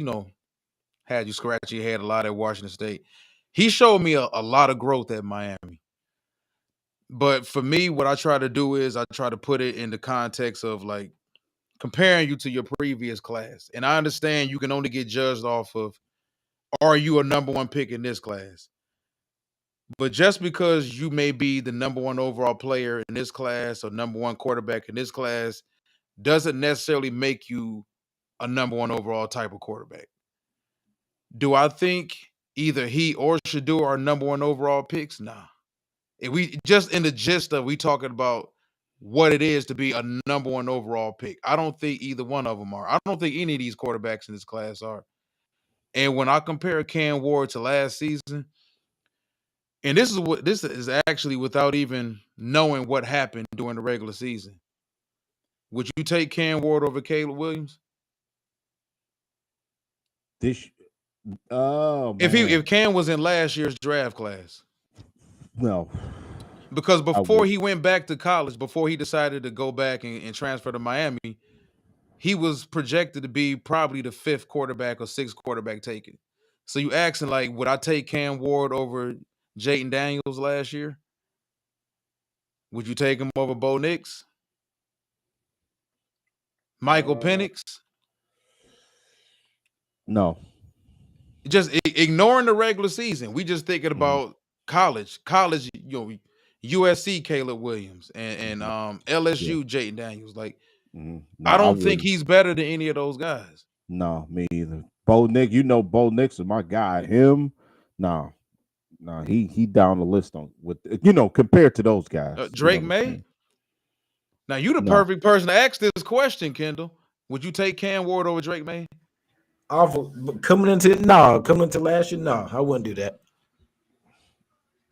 had you scratch your head a lot at Washington State. He showed me a lot of growth at Miami. But for me, what I try to do is I try to put it in the context of like comparing you to your previous class. And I understand you can only get judged off of, are you a number one pick in this class? But just because you may be the number one overall player in this class or number one quarterback in this class doesn't necessarily make you a number one overall type of quarterback. Do I think either he or Shador are number one overall picks? Nah. If we just in the gist of we talking about what it is to be a number one overall pick. I don't think either one of them are. I don't think any of these quarterbacks in this class are. And when I compare Cam Ward to last season, and this is actually without even knowing what happened during the regular season. Would you take Cam Ward over Caleb Williams? this oh man, If Cam was in last year's draft class? no, Because I before would. he went back to college, before he decided to go back and transfer to Miami, he was projected to be probably the fifth quarterback or sixth quarterback taken. So you asking like, would I take Cam Ward over Jayden Daniels last year? Would you take him over Bo Nix, Michael uh Penix? no. Just ignoring the regular season. We just thinking Mhm, about college. College, USC Caleb Williams and mhm, yeah. LSU Jayden Daniels. Like, No, I I don't think wouldn't. he's better than any of those guys. No, me either. Bo Nick, Bo Nix is my guy. Him, no, no, he down the list on with compared to those guys. You know Drake what I'm May? saying? Now you the No. perfect person to ask this question, Kendall. Would you take Cam Ward over Drake May? Coming into last year, no, I wouldn't do that.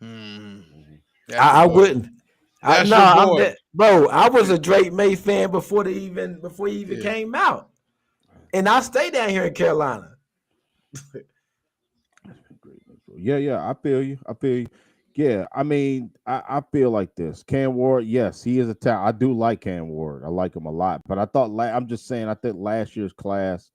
That's your I boy. wouldn't. That's your I'm boy. that, bro. I was a Drake May fan before he even came out, and I stayed down here in Carolina. Yeah. I feel you. Yeah, I mean, I feel like this. Cam Ward, yes, he is a talent. I do like Cam Ward. I like him a lot. But I thought, I'm just saying, I think last year's class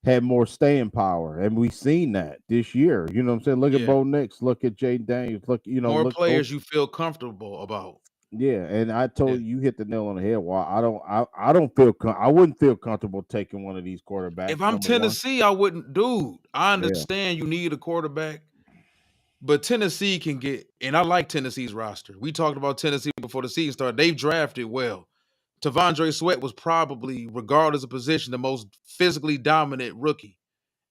had more staying power, and we've seen that this year. You know what I'm saying? Look at Bo Nix, look at Jay Daniels, More look players you feel comfortable about. Yeah, and I told you hit the nail on the head. Well, I don't feel I wouldn't feel comfortable taking one of these quarterbacks. If I'm Tennessee, I wouldn't. Dude, I understand you need a quarterback, but Tennessee can get, and I like Tennessee's roster. We talked about Tennessee before the season started. They've drafted well. Tavondre Sweat was probably, regardless of position, the most physically dominant rookie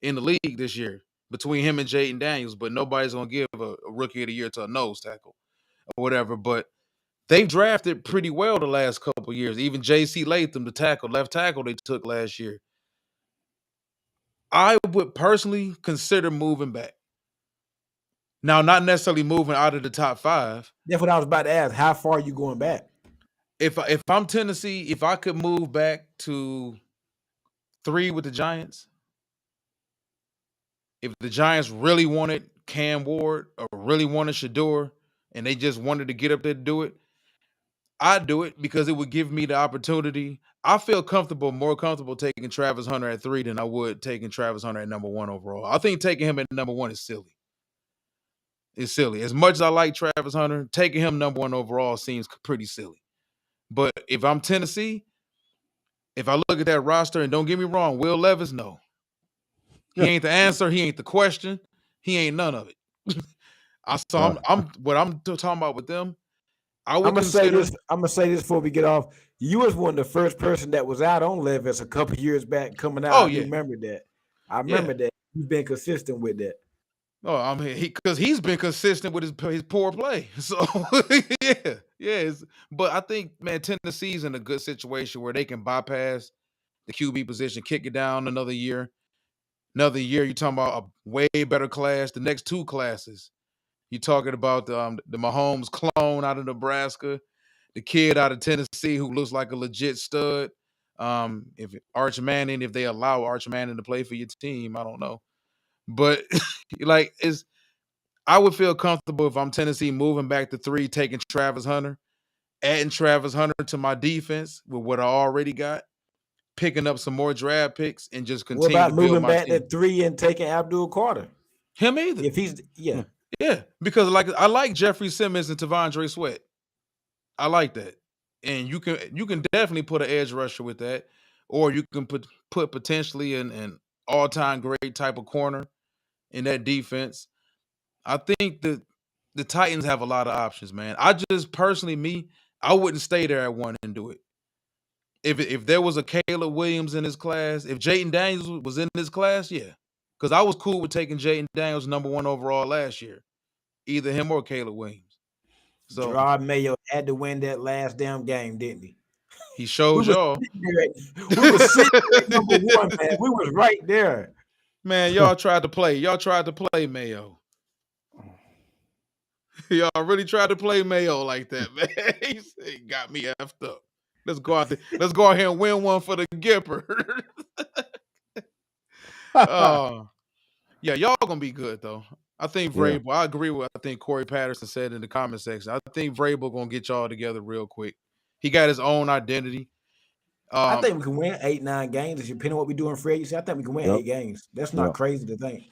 in the league this year between him and Jaden Daniels, but nobody's going to give a rookie of the year to a nose tackle or whatever. But they've drafted pretty well the last couple of years. Even J.C. Latham, the left tackle they took last year. I would personally consider moving back. Now, not necessarily moving out of the top 5. That's what I was about to ask. How far are you going back? If I'm Tennessee, if I could move back to 3 with the Giants, if the Giants really wanted Cam Ward or really wanted Shador and they just wanted to get up there to do it, I'd do it because it would give me the opportunity. I feel more comfortable taking Travis Hunter at 3 than I would taking Travis Hunter at number 1 overall. I think taking him at number 1 is silly. It's silly. As much as I like Travis Hunter, taking him number 1 overall seems pretty silly. But if I'm Tennessee, if I look at that roster, and don't get me wrong, Will Levis, no. He ain't the answer. He ain't the question. He ain't none of it. What I'm talking about with them, I would consider. I'm gonna say this before we get off. You was one of the first person that was out on Levis a couple years back coming out. Oh, I remember that. I remember that. You've been consistent with that. Oh, I mean, because he's been consistent with his poor play. So but I think, man, Tennessee's in a good situation where they can bypass the QB position, kick it down another year. Another year, you're talking about a way better class. The next 2 classes, you're talking about the Mahomes clone out of Nebraska, the kid out of Tennessee who looks like a legit stud. If Arch Manning, if they allow Arch Manning to play for your team, I don't know. But I would feel comfortable if I'm Tennessee moving back to 3, taking Travis Hunter, adding Travis Hunter to my defense with what I already got, picking up some more draft picks, and just continue to build my team. What about moving back to 3 and taking Abdul Carter? Him either. If he's because I like Jeffrey Simmons and Tavondre Sweat. I like that, and you can definitely put an edge rusher with that, or you can put potentially an all-time great type of corner in that defense. I think that the Titans have a lot of options, man. I just personally, I wouldn't stay there at 1 and do it. If there was a Caleb Williams in his class, if Jaden Daniels was in this class, yeah. Because I was cool with taking Jaden Daniels number 1 overall last year. Either him or Caleb Williams. So Gerard Mayo had to win that last damn game, didn't he? He showed y'all. We were sitting at number 1, man. We was right there. Man, y'all tried to play. Y'all tried to play Mayo. Y'all really tried to play Mayo like that, man. He got me effed up. Let's go out there. Let's go out here and win one for the Gipper. Yeah, y'all gonna be good though. I think Vrabel. I agree with I think Corey Patterson said in the comment section. I think Vrabel gonna get y'all together real quick. He got his own identity. I think we can win 8-9 games. Depending on what we do in free agency, I think we can win 8 games. That's not crazy to think.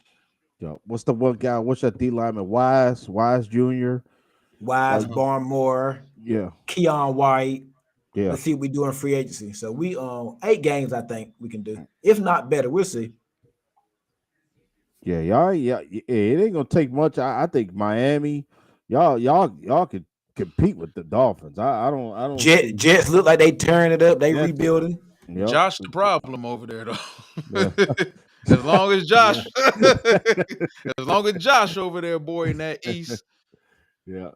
Yeah. What's the one guy? What's that D lineman? Wise Jr. Wise, Barmore. Yeah. Keon White. Yeah. Let's see what we do in free agency. So we 8 games, I think we can do. If not better, we'll see. Yeah, y'all. Yeah, it ain't gonna take much. I think Miami, y'all could compete with the Dolphins. I don't. Jets look like they tearing it up. They rebuilding. Yep. Josh the problem over there though. Yeah. As long as Josh, as long as Josh over there, boy, in that East. Yeah.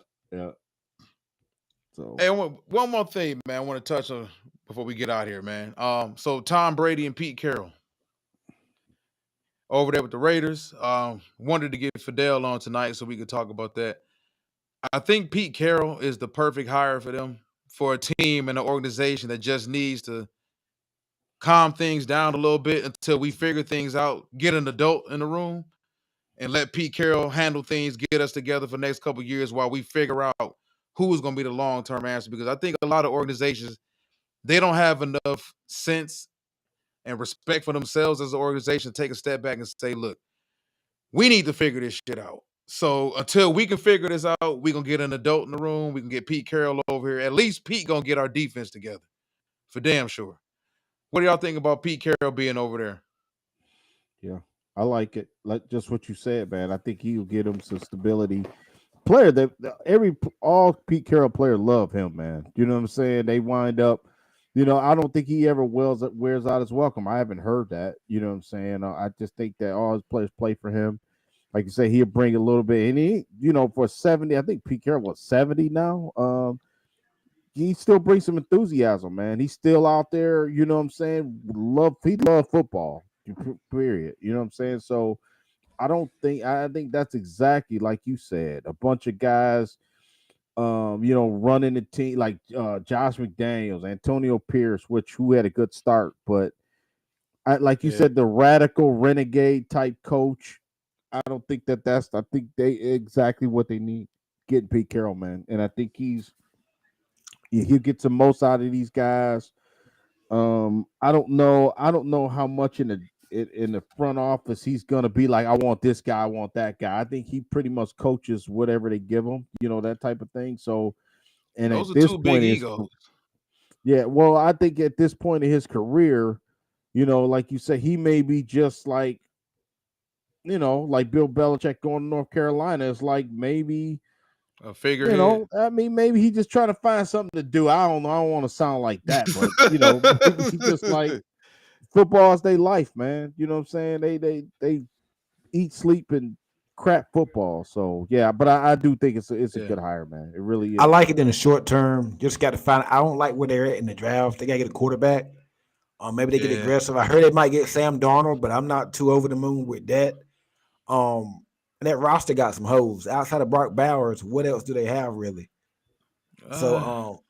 So Hey, one more thing, man. I want to touch on before we get out here, man. So Tom Brady and Pete Carroll over there with the Raiders. Wanted to get Fidel on tonight so we could talk about that. I think Pete Carroll is the perfect hire for them, for a team and an organization that just needs to calm things down a little bit until we figure things out, get an adult in the room, and let Pete Carroll handle things, get us together for the next couple of years while we figure out who's going to be the long-term answer. Because I think a lot of organizations, they don't have enough sense and respect for themselves as an organization to take a step back and say, look, we need to figure this shit out. So until we can figure this out, we're going to get an adult in the room. We can get Pete Carroll over here. At least Pete going to get our defense together for damn sure. What do y'all think about Pete Carroll being over there? yeah, I like it. Like just what you said, man. I think he'll get him some stability. Player that all Pete Carroll player love him, man. You know what I'm saying? They wind up, I don't think he ever wears out his welcome. I haven't heard that. You know what I'm saying? I just think that all his players play for him. Like you say, he'll bring a little bit, and for 70, I think Pete Carroll was 70 now. He still brings some enthusiasm, man. He's still out there. You know what I'm saying? He loved football. Period. You know what I'm saying? So I think that's exactly like you said. A bunch of guys, running the team like Josh McDaniels, Antonio Pierce, who had a good start, but like you said, the radical renegade type coach. I don't think that's. I think they exactly what they need. Getting Pete Carroll, man, and I think he'll get the most out of these guys. I don't know. I don't know how much in the front office he's gonna be like. I want this guy. I want that guy. I think he pretty much coaches whatever they give him. That type of thing. So, and Those at are this two big point, egos. yeah. Well, I think at this point in his career, like you said, he may be just like, like Bill Belichick going to North Carolina. It's like maybe. A figurehead. I mean, maybe he just trying to find something to do. I don't know. I don't want to sound like that, but maybe he just like football's their life, man. You know what I'm saying? They eat, sleep, and crap football. So yeah, but I do think it's a good hire, man. It really is. I like it in the short term. Just got to find. I don't like where they're at in the draft. They got to get a quarterback. Maybe they get aggressive. I heard they might get Sam Darnold, but I'm not too over the moon with that. And that roster got some holes outside of Brock Bowers. What else do they have really? So,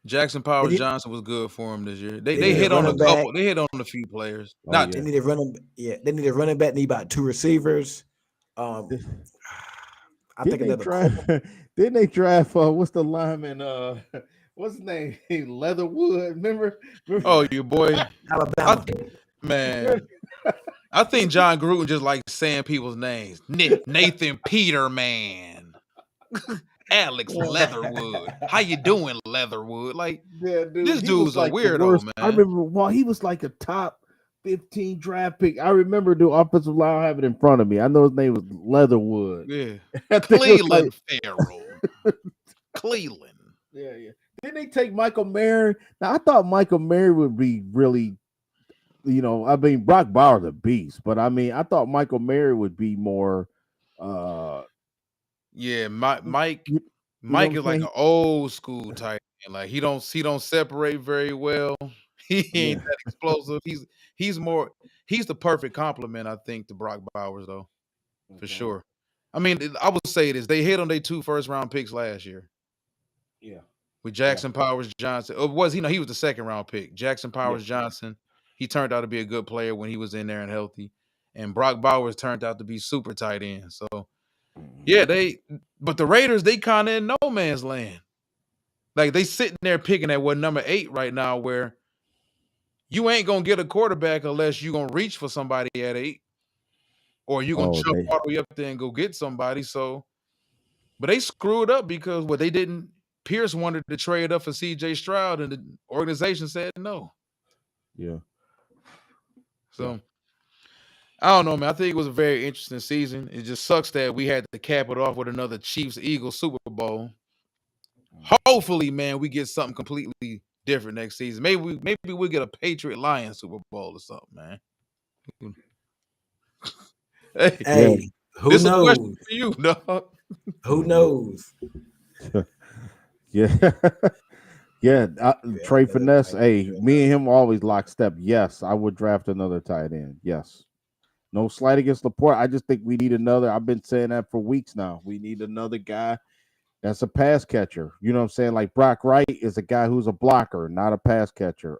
Jackson Powers Johnson was good for him this year. They need hit a on a running back. couple. They hit on a few players. They need a running. Yeah, they need a running back. Need about 2 receivers. I think didn't they draft what's the lineman? What's his name? Leatherwood. Remember? Oh, your boy Alabama. Man. I think John Gruden just likes saying people's names. Nathan Peterman. Alex Leatherwood. How you doing, Leatherwood? Like, yeah, dude, this dude's like a weirdo, man. I remember, he was like a top 15 draft pick. I remember the offensive line. I have it in front of me. I know his name was Leatherwood. Yeah. Cleveland Farrell. Cleveland. Yeah. Didn't they take Michael Mayer? Now, I thought Michael Mayer would be really, I mean, Brock Bowers a beast, but I mean, I thought Michael Mayer would be more. Yeah, Mike is like an old school type. Like he don't separate very well. He ain't that explosive. He's the perfect complement, I think, to Brock Bowers, though, for sure. I mean, I would say this: they hit on their 2 first-round picks last year. Yeah, with Jackson Powers Johnson. Or was he? No, he was the 2nd-round pick. Jackson Powers Johnson. He turned out to be a good player when he was in there and healthy. And Brock Bowers turned out to be super tight end. So yeah, but the Raiders, they kind of in no man's land. Like they sitting there picking at number 8 right now, where you ain't gonna get a quarterback unless you gonna reach for somebody at 8, or you gonna jump all the way up there and go get somebody. So, but they screwed up because they didn't. Pierce wanted to trade up for C.J. Stroud, and the organization said no. Yeah. So. I don't know, man. I think it was a very interesting season. It just sucks that we had to cap it off with another Chiefs-Eagles Super Bowl. Hopefully, man, we get something completely different next season. Maybe we'll get a Patriot-Lions Super Bowl or something, man. Hey, who knows? A question for you, dog. Who knows? Yeah. Yeah, Yeah, Trey another Finesse. tight end Hey, draft. me and him always lockstep. Yes, I would draft another tight end. Yes, no slight against Laporte. I just think we need another. I've been saying that for weeks now. We need another guy that's a pass catcher. You know what I'm saying? Like Brock Wright is a guy who's a blocker, not a pass catcher.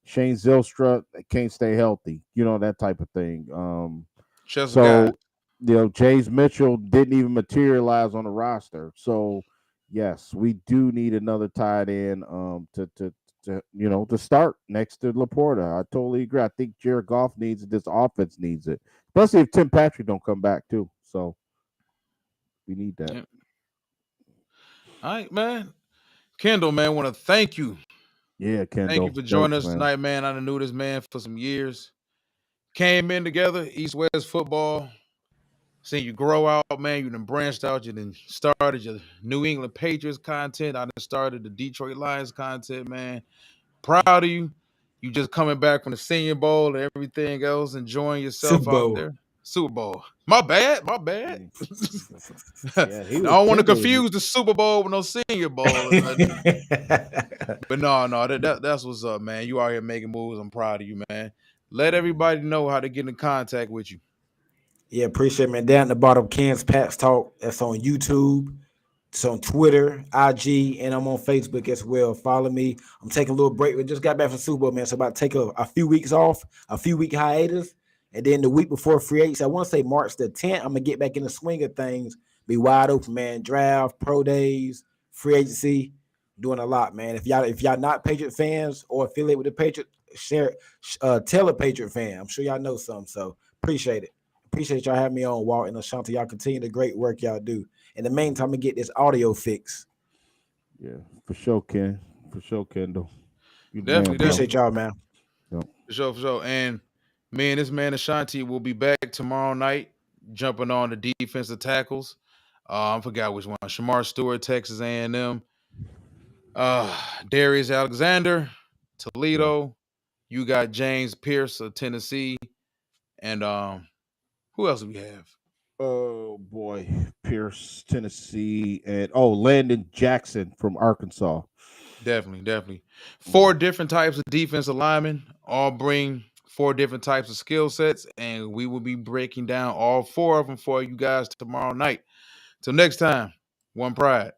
Shane Zylstra can't stay healthy. You know that type of thing. Just a guy. So James Mitchell didn't even materialize on the roster. So yes, we do need another tight end to start next to Laporta. I totally agree. I think Jared Goff needs it. This offense needs it, especially if Tim Patrick don't come back too. So we need that. Yeah. All right, man. Kendall, man, want to thank you. Yeah, Thank you Kendall. for joining Thanks, us man. tonight, man. I done knew this man for some years. Came in together, East West football. Seen you grow out, man. You done branched out. You done started your New England Patriots content. I done started the Detroit Lions content, man. Proud of you. You just coming back from the Senior Bowl and everything else, enjoying Super yourself out Bowl. there. Super Bowl. My bad. My bad. I Yeah, he was don't want to Kendall. confuse the Super Bowl with no Senior Bowl or nothing. But no, that's what's up, man. You out here making moves. I'm proud of you, man. Let everybody know how to get in contact with you. Yeah, appreciate it, man. Down at the bottom, Ken's Pats Talk. That's on YouTube. It's on Twitter, IG, and I'm on Facebook as well. Follow me. I'm taking a little break. We just got back from Super Bowl, man. So about to take a few weeks off, a few week hiatus. And then the week before free agency, I want to say March the 10th, I'm gonna get back in the swing of things. Be wide open, man. Draft, pro days, free agency, doing a lot, man. If y'all not Patriot fans or affiliate with the Patriot, tell a Patriot fan. I'm sure y'all know some. So appreciate it. Appreciate y'all having me on, Walt and Ashanti. Y'all continue the great work y'all do. In the meantime, I'm gonna get this audio fixed. Yeah, for sure, Ken. For sure, Kendall. You the man, Definitely, bro. Appreciate definitely. y'all, man. Yep. For sure, for sure. And me and this man Ashanti will be back tomorrow night, jumping on the defensive tackles. I forgot which one. Shamar Stewart, Texas A&M. Darius Alexander, Yeah. Toledo. You got James Pierce of Tennessee. And who else do we have? Oh boy, Pierce, Tennessee, and Landon Jackson from Arkansas. Definitely, definitely. Mhm. 4 different types of defensive linemen, all bring 4 different types of skill sets, and we will be breaking down all 4 of them for you guys tomorrow night. Till next time, one pride.